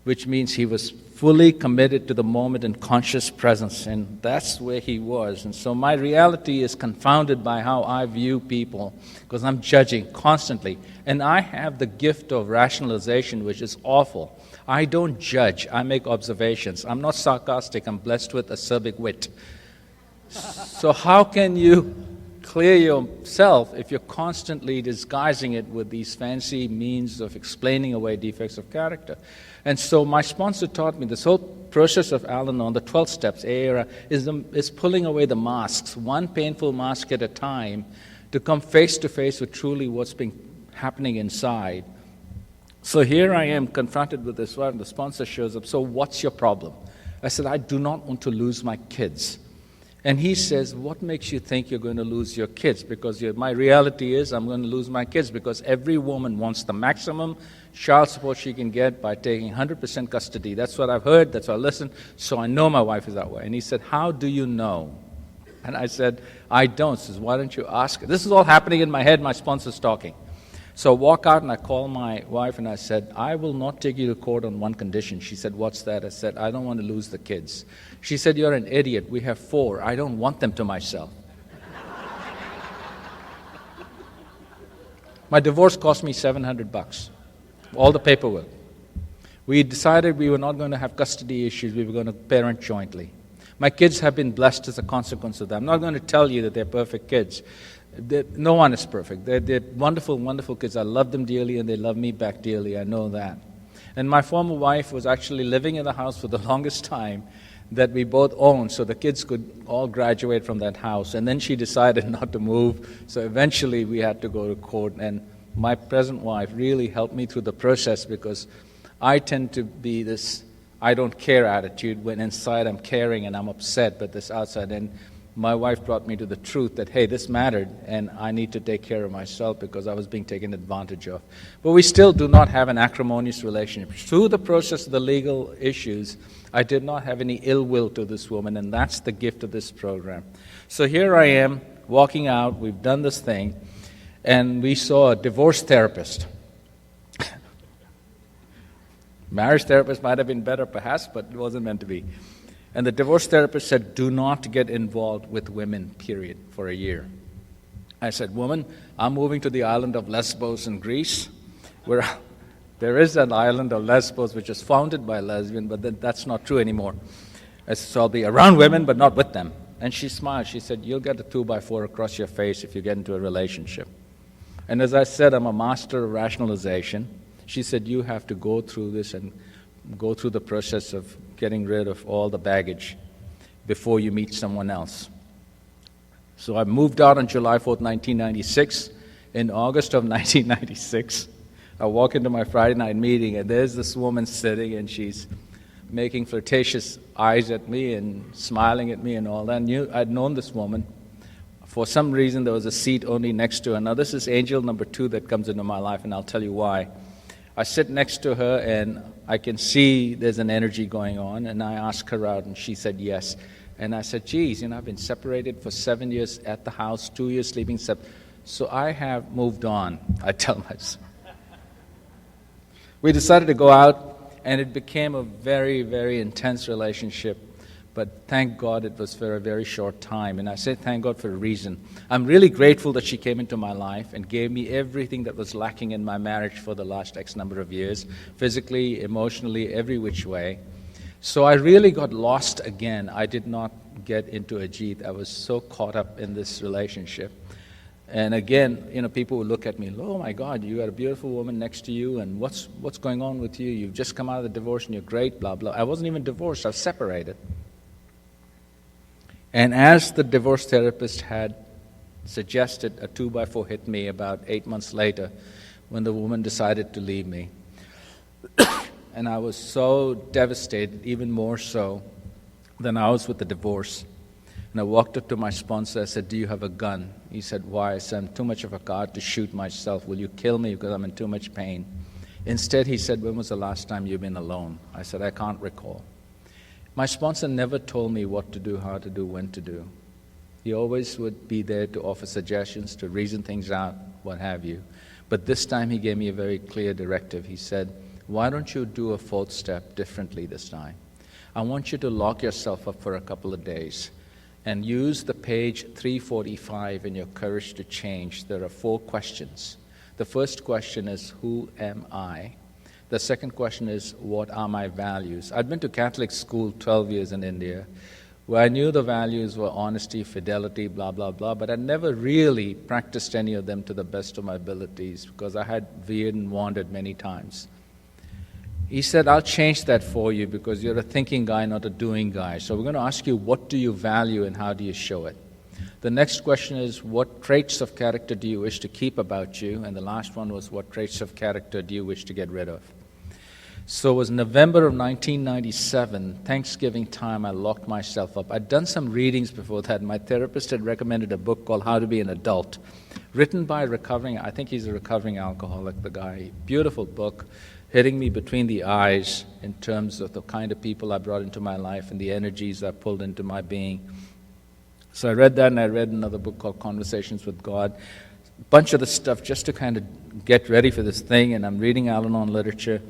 Which means he was fully committed to the moment in conscious presence. And that's where he was. And so my reality is confounded by how I view people, because I'm judging constantly. And I have the gift of rationalization, which is awful. I don't judge, I make observations. I'm not sarcastic, I'm blessed with acerbic wit. So how can you clear yourself if you're constantly disguising it with these fancy means of explaining away defects of character? And so my sponsor taught me this whole process of Al-Anon, the 12 steps, AERA, is pulling away the masks, one painful mask at a time, to come face to face with truly what's been happening inside. So here I am confronted with this one. The sponsor shows up. So what's your problem? I said, I do not want to lose my kids. And he says, what makes you think you're going to lose your kids? Because my reality is I'm going to lose my kids because every woman wants the maximum child support she can get by taking 100% custody. That's what I've heard. That's what I listen. So I know my wife is that way. And he said, how do you know? And I said, I don't. He says, why don't you ask her? This is all happening in my head. My sponsor's talking. So I walk out and I call my wife and I said, I will not take you to court on one condition. She said, what's that? I said, I don't want to lose the kids. She said, you're an idiot. We have 4. I don't want them to myself. My divorce cost me $700, all the paperwork. We decided we were not going to have custody issues. We were going to parent jointly. My kids have been blessed as a consequence of that. I'm not going to tell you that they're perfect kids. No one is perfect. They're wonderful, wonderful kids. I love them dearly and they love me back dearly. I know that. And my former wife was actually living in the house for the longest time that we both owned, so the kids could all graduate from that house. And then she decided not to move, so eventually we had to go to court. And my present wife really helped me through the process because I tend to be this I don't care attitude when inside I'm caring and I'm upset, but this outside. And my wife brought me to the truth that, hey, this mattered and I need to take care of myself because I was being taken advantage of. But we still do not have an acrimonious relationship. Through the process of the legal issues, I did not have any ill will to this woman, and that's the gift of this program. So here I am, walking out, we've done this thing, and we saw a divorce therapist. Marriage therapist might have been better perhaps, but it wasn't meant to be. And the divorce therapist said, do not get involved with women, period, for a year. I said, woman, I'm moving to the island of Lesbos in Greece, where there is an island of Lesbos which is founded by lesbians, but that's not true anymore. I said, so I'll be around women, but not with them. And she smiled. She said, you'll get a 2x4 across your face if you get into a relationship. And as I said, I'm a master of rationalization. She said, you have to go through this and go through the process of getting rid of all the baggage before you meet someone else. So I moved out on July 4th, 1996. In August of 1996, I walk into my Friday night meeting, and there's this woman sitting, and she's making flirtatious eyes at me and smiling at me and all that. I'd known this woman. For some reason, there was a seat only next to her. Now, this is angel number 2 that comes into my life, and I'll tell you why. I sit next to her, and I can see there's an energy going on, and I asked her out, and she said yes. And I said, geez, I've been separated for 7 years at the house, 2 years sleeping separate. So I have moved on, I tell myself. We decided to go out, and it became a very, very intense relationship. But thank God it was for a very short time. And I say thank God for a reason. I'm really grateful that she came into my life and gave me everything that was lacking in my marriage for the last X number of years, physically, emotionally, every which way. So I really got lost again. I did not get into Ajit. I was so caught up in this relationship. And again, people would look at me, oh my God, you got a beautiful woman next to you, and what's going on with you? You've just come out of the divorce and you're great, blah, blah. I wasn't even divorced, I was separated. And as the divorce therapist had suggested, a 2x4 hit me about 8 months later when the woman decided to leave me. And I was so devastated, even more so than I was with the divorce. And I walked up to my sponsor. I said, do you have a gun? He said, why? I said, I'm too much of a coward to shoot myself. Will you kill me because I'm in too much pain? Instead, he said, when was the last time you've been alone? I said, I can't recall. My sponsor never told me what to do, how to do, when to do. He always would be there to offer suggestions, to reason things out, what have you. But this time he gave me a very clear directive. He said, why don't you do a 4th step differently this time? I want you to lock yourself up for a couple of days and use the page 345 in your Courage to Change. There are 4 questions. The first question is, who am I? The second question is, what are my values? I'd been to Catholic school 12 years in India, where I knew the values were honesty, fidelity, blah, blah, blah, but I never really practiced any of them to the best of my abilities because I had veered and wandered many times. He said, I'll change that for you because you're a thinking guy, not a doing guy. So we're going to ask you, what do you value and how do you show it? The next question is, what traits of character do you wish to keep about you? And the last one was, what traits of character do you wish to get rid of? So it was November of 1997, Thanksgiving time, I locked myself up. I'd done some readings before that. My therapist had recommended a book called How to Be an Adult, written by I think he's a recovering alcoholic, the guy. Beautiful book, hitting me between the eyes in terms of the kind of people I brought into my life and the energies I pulled into my being. So I read that, and I read another book called Conversations with God. A bunch of the stuff just to kind of get ready for this thing, and I'm reading Al-Anon literature.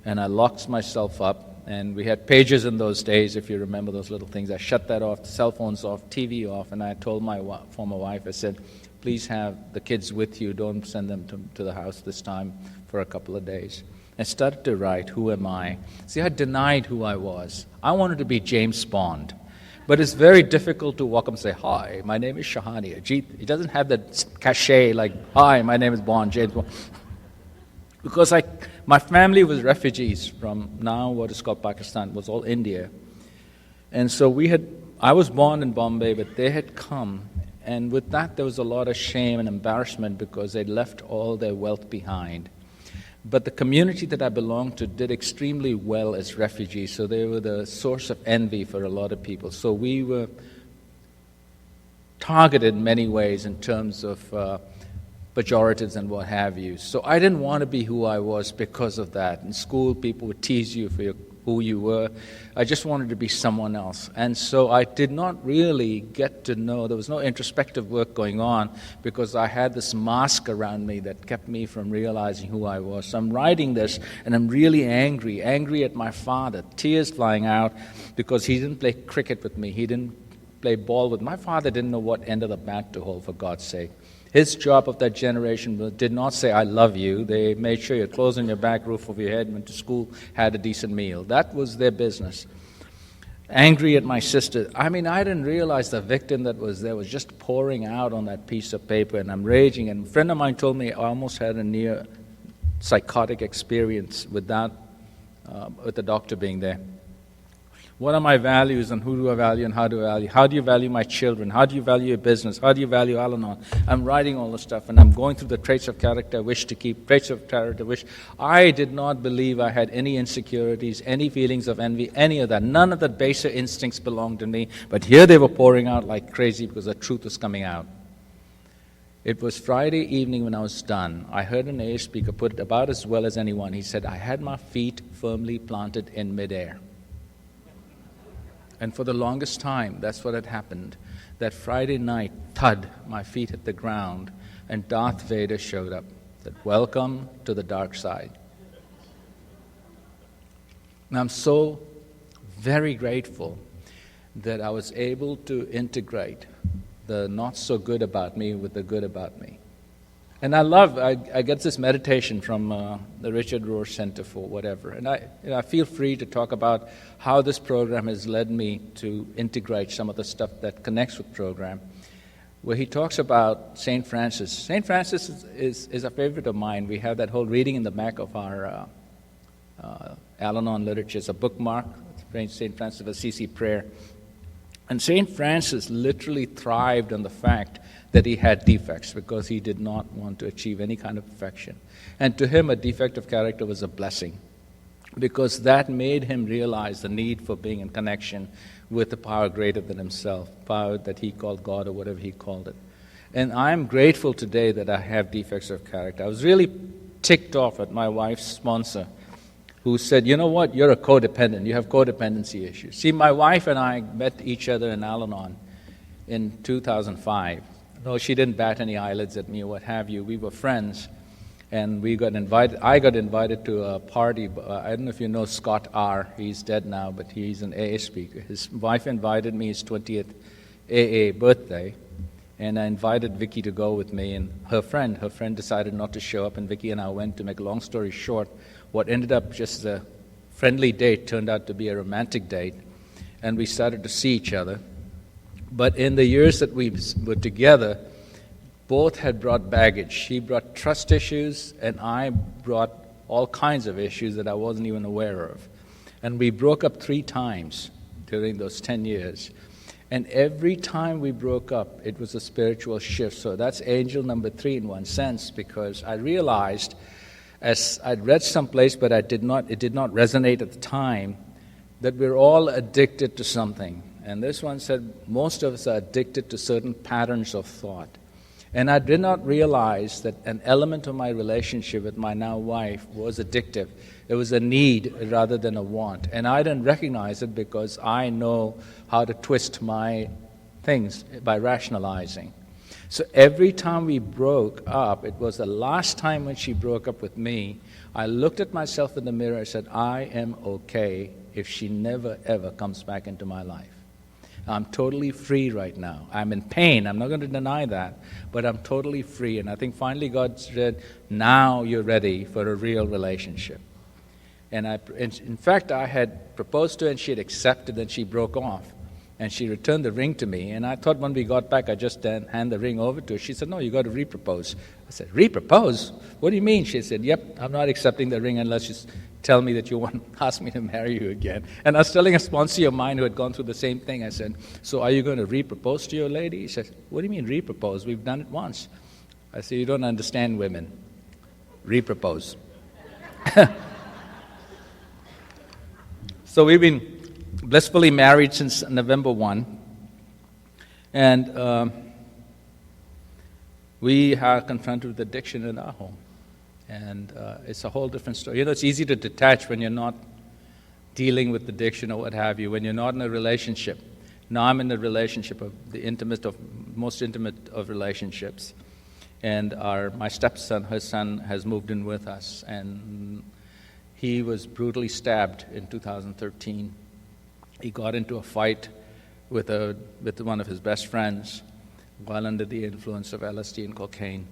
And I locked myself up, and we had pages in those days, if you remember those little things. I shut that off, the cell phones off, TV off, and I told my former wife, I said, please have the kids with you, don't send them to the house this time for a couple of days. I started to write, who am I? See, I denied who I was. I wanted to be James Bond. But it's very difficult to walk up and say, hi, my name is Shahani. Ajit, it doesn't have that cachet like, hi, my name is Bond, James Bond. Because my family was refugees from now what is called Pakistan, was all India. And so I was born in Bombay, but they had come. And with that, there was a lot of shame and embarrassment because they'd left all their wealth behind. But the community that I belonged to did extremely well as refugees, so they were the source of envy for a lot of people. So we were targeted in many ways in terms of pejoratives and what have you. So I didn't want to be who I was because of that. In school, people would tease you for who you were. I just wanted to be someone else. And so I did not really get to know, there was no introspective work going on because I had this mask around me that kept me from realizing who I was. So I'm writing this, and I'm really angry at my father, tears flying out because he didn't play cricket with me. He didn't play ball with me. My father didn't know what end of the bat to hold, for God's sake. His job of that generation did not say, I love you. They made sure your clothes on your back, roof over your head, went to school, had a decent meal. That was their business. Angry at my sister. I mean, I didn't realize the victim that was there was just pouring out on that piece of paper, and I'm raging. And a friend of mine told me I almost had a near psychotic experience with the doctor being there. What are my values, and who do I value, and how do I value? How do you value my children? How do you value your business? How do you value Al-Anon? I'm writing all this stuff, and I'm going through the traits of character I wish to keep, traits of character which I did not believe I had any insecurities, any feelings of envy, any of that. None of the baser instincts belonged to me, but here they were pouring out like crazy because the truth was coming out. It was Friday evening when I was done. I heard an AA speaker put it about as well as anyone. He said, I had my feet firmly planted in midair. And for the longest time, that's what had happened. That Friday night, thud, my feet hit the ground, and Darth Vader showed up. Said, welcome to the dark side. And I'm so very grateful that I was able to integrate the not so good about me with the good about me. And I get this meditation from the Richard Rohr Center for whatever. And I feel free to talk about how this program has led me to integrate some of the stuff that connects with program, where he talks about St. Francis. St. Francis is a favorite of mine. We have that whole reading in the back of our Al-Anon literature. It's a bookmark, St. Francis of Assisi prayer. And St. Francis literally thrived on the fact that he had defects because he did not want to achieve any kind of perfection. And to him, a defect of character was a blessing because that made him realize the need for being in connection with the power greater than himself, power that he called God or whatever he called it. And I'm grateful today that I have defects of character. I was really ticked off at my wife's sponsor who said, you know what, you're a codependent, you have codependency issues. See, my wife and I met each other in Al-Anon in 2005. No, she didn't bat any eyelids at me or what have you. We were friends, and we got invited. I got invited to a party. I don't know if you know Scott R. He's dead now, but he's an AA speaker. His wife invited me his 20th AA birthday, and I invited Vicky to go with me. And her friend decided not to show up, and Vicky and I went. To make a long story short, what ended up just a friendly date turned out to be a romantic date. and we started to see each other. But in the years that we were together, both had brought baggage. She brought trust issues, and I brought all kinds of issues that I wasn't even aware of. And we broke up 3 times during those 10 years. And every time we broke up, it was a spiritual shift. So that's angel number 3 in one sense, because I realized, as I'd read someplace, but it did not resonate at the time, that we're all addicted to something. And this one said, most of us are addicted to certain patterns of thought. And I did not realize that an element of my relationship with my now wife was addictive. It was a need rather than a want. And I didn't recognize it because I know how to twist my things by rationalizing. So every time we broke up, it was the last time when she broke up with me, I looked at myself in the mirror and said, I am okay if she never ever comes back into my life. I'm totally free right now. I'm in pain. I'm not going to deny that, but I'm totally free. And I think finally God said, now you're ready for a real relationship. And in fact, I had proposed to her and she had accepted, and she broke off. And she returned the ring to me. And I thought when we got back, I just hand the ring over to her. She said, no, you got to repropose. I said, repropose? What do you mean? She said, yep, I'm not accepting the ring unless you tell me that you want to ask me to marry you again. And I was telling a sponsor of mine who had gone through the same thing. I said, so are you going to repropose to your lady? He said, what do you mean repropose? We've done it once. I said, you don't understand women. Repropose. So we've been blissfully married since November 1. And we are confronted with addiction in our home. And it's a whole different story. You know, it's easy to detach when you're not dealing with addiction or what have you, when you're not in a relationship. Now I'm in a relationship of most intimate of relationships. And my stepson, her son, has moved in with us. And he was brutally stabbed in 2013. He got into a fight with one of his best friends while under the influence of LSD and cocaine.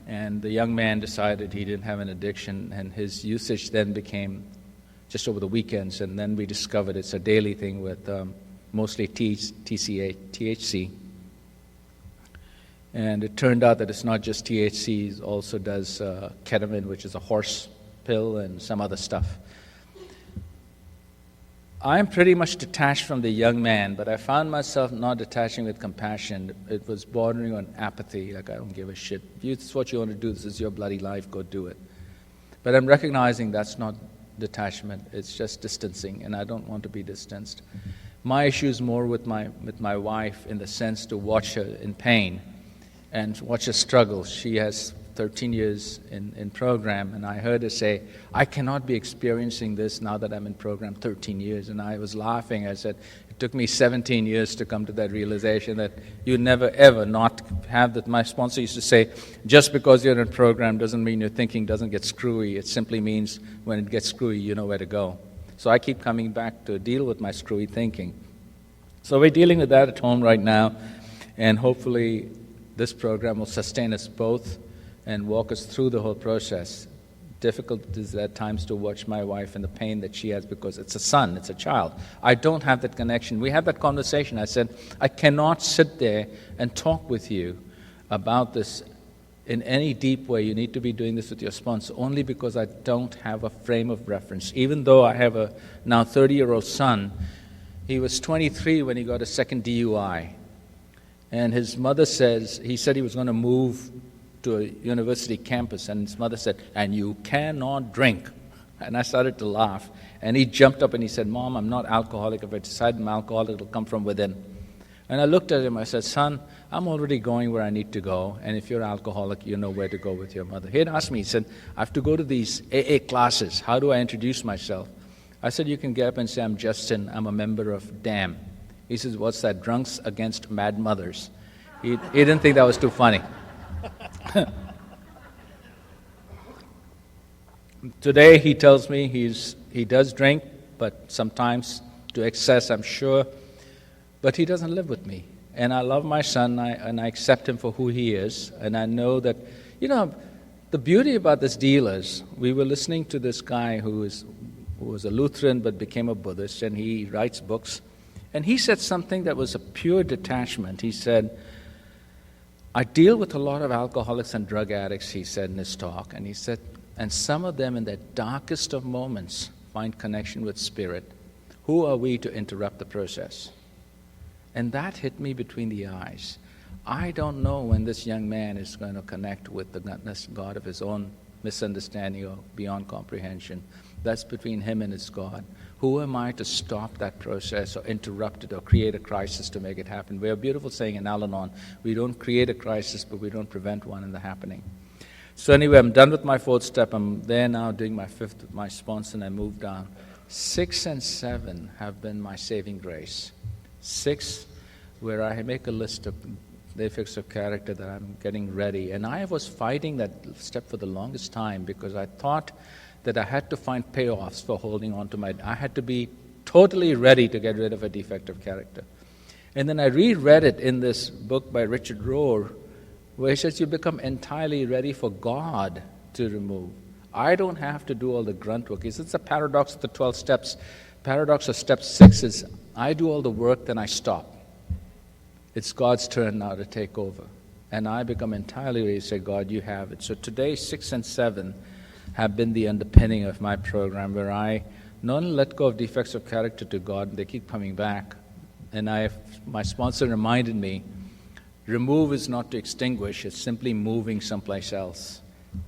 And the young man decided he didn't have an addiction, and his usage then became just over the weekends, and then we discovered it's a daily thing with mostly THC. And it turned out that it's not just THC, it also does ketamine, which is a horse pill, and some other stuff. I'm pretty much detached from the young man, but I found myself not detaching with compassion. It was bordering on apathy, like I don't give a shit. If this is what you want to do, this is your bloody life, go do it. But I'm recognizing that's not detachment, it's just distancing, and I don't want to be distanced. My issue is more with my wife in the sense to watch her in pain and watch her struggle. She has 13 years in program, and I heard her say, I cannot be experiencing this now that I'm in program 13 years. And I was laughing. I said, it took me 17 years to come to that realization that you never ever not have that. My sponsor used to say, just because you're in program doesn't mean your thinking doesn't get screwy. It simply means when it gets screwy, you know where to go. So I keep coming back to deal with my screwy thinking. So we're dealing with that at home right now, and hopefully this program will sustain us both and walk us through the whole process. Difficult it is at times to watch my wife and the pain that she has because it's a son, it's a child. I don't have that connection. We had that conversation. I said, I cannot sit there and talk with you about this in any deep way. You need to be doing this with your sponsor only because I don't have a frame of reference. Even though I have a now 30-year-old son, he was 23 when he got a second DUI. And his mother says, he said he was going to move to a university campus, and his mother said, and you cannot drink. And I started to laugh. And he jumped up and he said, Mom, I'm not alcoholic. If I decide I'm alcoholic, it'll come from within. And I looked at him, I said, son, I'm already going where I need to go, and if you're alcoholic, you know where to go with your mother. He had asked me, he said, I have to go to these AA classes. How do I introduce myself? I said, you can get up and say, I'm Justin, I'm a member of DAM. He says, what's that? Drunks Against Mad Mothers. He didn't think that was too funny. Today he tells me he does drink, but sometimes to excess, I'm sure, but he doesn't live with me. And I love my son, and I accept him for who he is, and I know that, you know, the beauty about this deal is we were listening to this guy who who was a Lutheran but became a Buddhist, and he writes books. And he said something that was a pure detachment. He said, I deal with a lot of alcoholics and drug addicts, he said in his talk. And he said, and some of them in their darkest of moments find connection with spirit. Who are we to interrupt the process? And that hit me between the eyes. I don't know when this young man is going to connect with the God of his own misunderstanding or beyond comprehension. That's between him and his God. Who am I to stop that process or interrupt it or create a crisis to make it happen? We have a beautiful saying in Al-Anon, we don't create a crisis, but we don't prevent one in the happening. So anyway, I'm done with my fourth step. I'm there now doing my fifth with my sponsor, and I moved down. 6 and 7 have been my saving grace. 6, where I make a list of defects of character that I'm getting ready. And I was fighting that step for the longest time because I thought that I had to find payoffs for holding on to I had to be totally ready to get rid of a defective character. And then I reread it in this book by Richard Rohr, where he says you become entirely ready for God to remove. I don't have to do all the grunt work. It's a paradox of the 12 steps. Paradox of step 6 is I do all the work, then I stop. It's God's turn now to take over. And I become entirely ready to say, God, you have it. So today, 6 and 7 have been the underpinning of my program, where I not only let go of defects of character to God, and they keep coming back. And my sponsor reminded me, remove is not to extinguish, it's simply moving someplace else.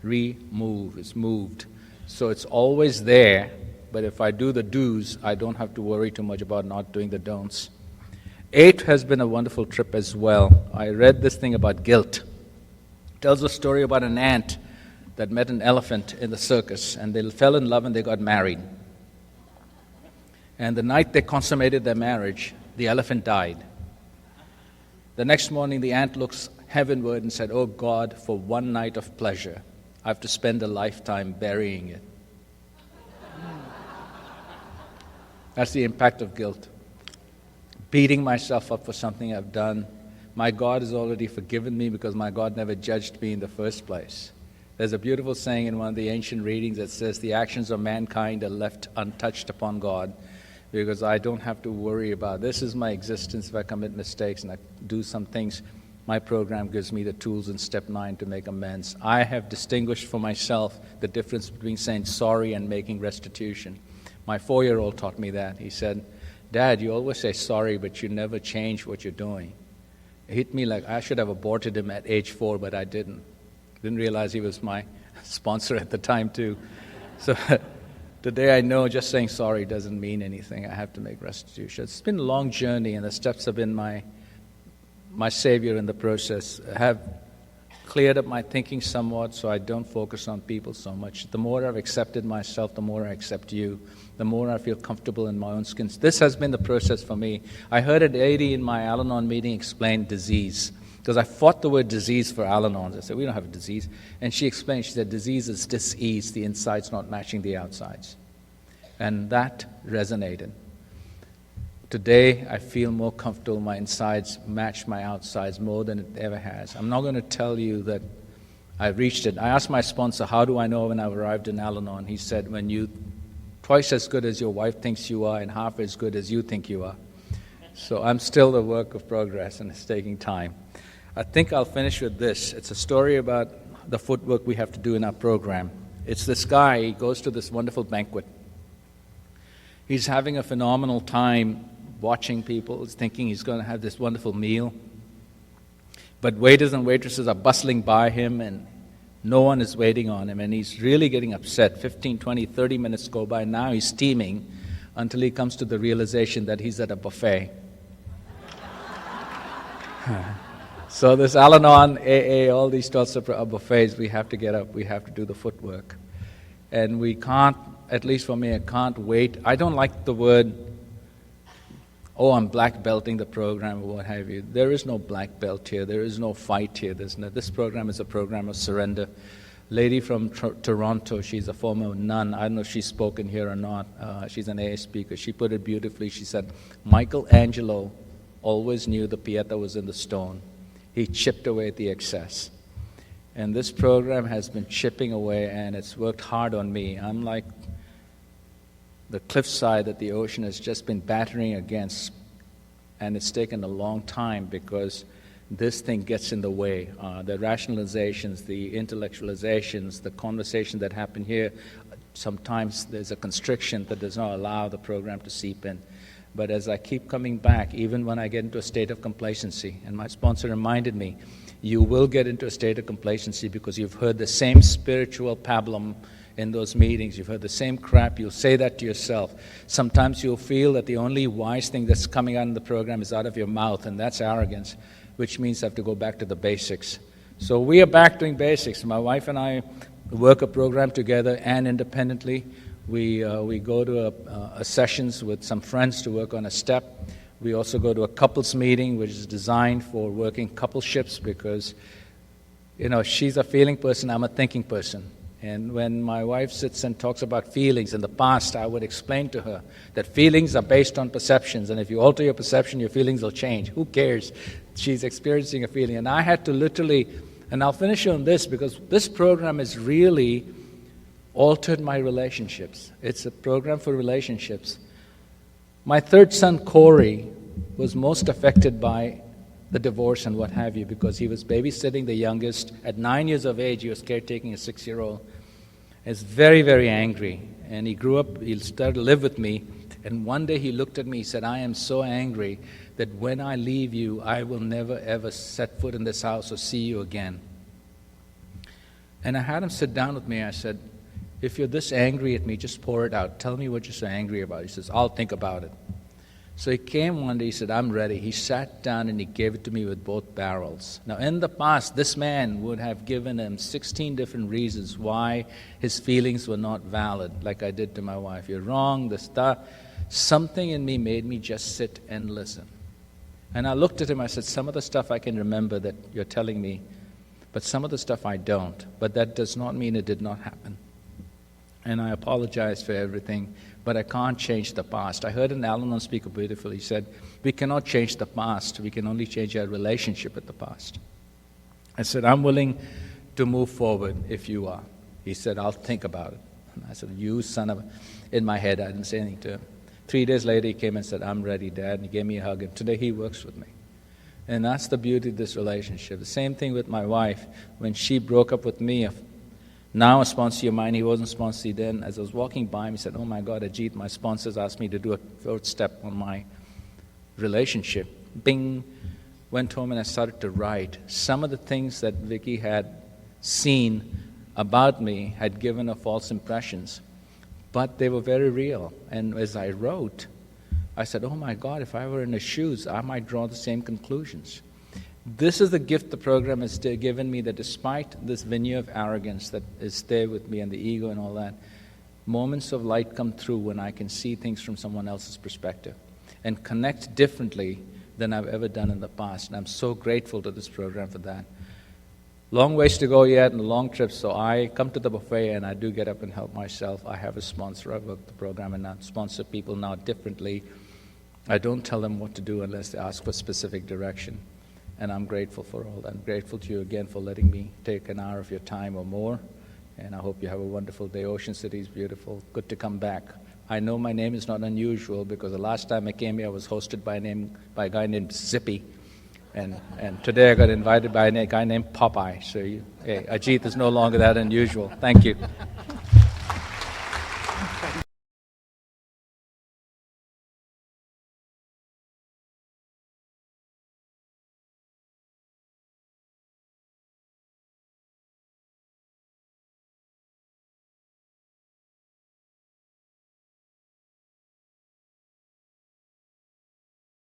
Remove is moved. So it's always there, but if I do the do's, I don't have to worry too much about not doing the don'ts. 8 has been a wonderful trip as well. I read this thing about guilt. It tells a story about an ant that met an elephant in the circus, and they fell in love and they got married. And the night they consummated their marriage, the elephant died. The next morning, the ant looks heavenward and said, oh God, for one night of pleasure, I have to spend a lifetime burying it. That's the impact of guilt. Beating myself up for something I've done. My God has already forgiven me because my God never judged me in the first place. There's a beautiful saying in one of the ancient readings that says, the actions of mankind are left untouched upon God, because I don't have to worry about this is my existence. If I commit mistakes and I do some things, my program gives me the tools in step 9 to make amends. I have distinguished for myself the difference between saying sorry and making restitution. My 4-year-old taught me that. He said, Dad, you always say sorry, but you never change what you're doing. It hit me like I should have aborted him at age 4, but I didn't. Didn't realize he was my sponsor at the time, too. So today I know just saying sorry doesn't mean anything. I have to make restitution. It's been a long journey, and the steps have been my savior in the process. I have cleared up my thinking somewhat so I don't focus on people so much. The more I've accepted myself, the more I accept you. The more I feel comfortable in my own skin. This has been the process for me. I heard a lady in my Al-Anon meeting explain disease, because I fought the word disease for Al-Anons. I said, we don't have a disease. And she explained, she said, disease is dis-ease, the insides not matching the outsides. And that resonated. Today, I feel more comfortable. My insides match my outsides more than it ever has. I'm not going to tell you that I've reached it. I asked my sponsor, how do I know when I've arrived in Al-Anon? He said, when you twice as good as your wife thinks you are and half as good as you think you are. So I'm still a work of progress, and it's taking time. I think I'll finish with this. It's a story about the footwork we have to do in our program. It's this guy, he goes to this wonderful banquet. He's having a phenomenal time watching people. He's thinking he's going to have this wonderful meal. But waiters and waitresses are bustling by him, and no one is waiting on him, and he's really getting upset. 15, 20, 30 minutes go by. Now he's steaming until he comes to the realization that he's at a buffet. So this Al-Anon, AA, all these sorts of buffets, we have to get up, we have to do the footwork. And we can't, at least for me, I can't wait. I don't like the word, oh, I'm black belting the program or what have you. There is no black belt here. There is no fight here. This program is a program of surrender. Lady from Toronto, she's a former nun. I don't know if she's spoken here or not. She's an AA speaker. She put it beautifully. She said, Michelangelo always knew the Pieta was in the stone. He chipped away at the excess. And this program has been chipping away, and it's worked hard on me. I'm like the cliffside that the ocean has just been battering against, and it's taken a long time because this thing gets in the way. The rationalizations, the intellectualizations, the conversation that happen here, sometimes there's a constriction that does not allow the program to seep in. But as I keep coming back, even when I get into a state of complacency, and my sponsor reminded me, you will get into a state of complacency because you've heard the same spiritual pablum in those meetings. You've heard the same crap. You'll say that to yourself. Sometimes you'll feel that the only wise thing that's coming out of the program is out of your mouth, and that's arrogance, which means I have to go back to the basics. So we are back doing basics. My wife and I work a program together and independently. We go to a sessions with some friends to work on a step. We also go to a couples meeting, which is designed for working coupleships because, she's a feeling person, I'm a thinking person. And when my wife sits and talks about feelings in the past, I would explain to her that feelings are based on perceptions, and if you alter your perception, your feelings will change. Who cares? She's experiencing a feeling. And I had to literally, and I'll finish on this because this program has really altered my relationships. It's a program for relationships. My third son, Corey, was most affected by the divorce and what have you because he was babysitting the youngest. At 9 years of age, he was caretaking a 6-year-old. He was very, very angry. And he grew up, he started to live with me. And one day he looked at me, he said, I am so angry that when I leave you, I will never, ever set foot in this house or see you again. And I had him sit down with me. I said, if you're this angry at me, just pour it out. Tell me what you're so angry about. He says, I'll think about it. So he came one day, he said, I'm ready. He sat down and he gave it to me with both barrels. Now, in the past, this man would have given him 16 different reasons why his feelings were not valid, like I did to my wife. You're wrong, this, that. Something in me made me just sit and listen. And I looked at him, I said, some of the stuff I can remember that you're telling me, but some of the stuff I don't. But that does not mean it did not happen. And I apologize for everything, but I can't change the past. I heard an Al-Anon speaker beautifully. He said, we cannot change the past. We can only change our relationship with the past. I said, I'm willing to move forward if you are. He said, I'll think about it. And I said, you son of a... In my head, I didn't say anything to him. 3 days later, he came and said, I'm ready, Dad. And he gave me a hug. And today, he works with me. And that's the beauty of this relationship. The same thing with my wife. When she broke up with me, now a sponsor of mine, he wasn't sponsor then. As I was walking by him, he said, oh my God, Ajit, my sponsors asked me to do a fourth step on my relationship. Bing, went home and I started to write. Some of the things that Vicky had seen about me had given her false impressions, but they were very real. And as I wrote, I said, oh my God, if I were in his shoes, I might draw the same conclusions. This is the gift the program has given me, that despite this veneer of arrogance that is there with me and the ego and all that, moments of light come through when I can see things from someone else's perspective and connect differently than I've ever done in the past. And I'm so grateful to this program for that. Long ways to go yet and a long trip, so I come to the buffet and I do get up and help myself. I have a sponsor. I work the program and I sponsor people now differently. I don't tell them what to do unless they ask for specific direction. And I'm grateful for all that. I'm grateful to you again for letting me take an hour of your time or more. And I hope you have a wonderful day. Ocean City is beautiful. Good to come back. I know my name is not unusual because the last time I came here I was hosted by a guy named Zippy. And today I got invited by a guy named Popeye. So Ajit is no longer that unusual. Thank you.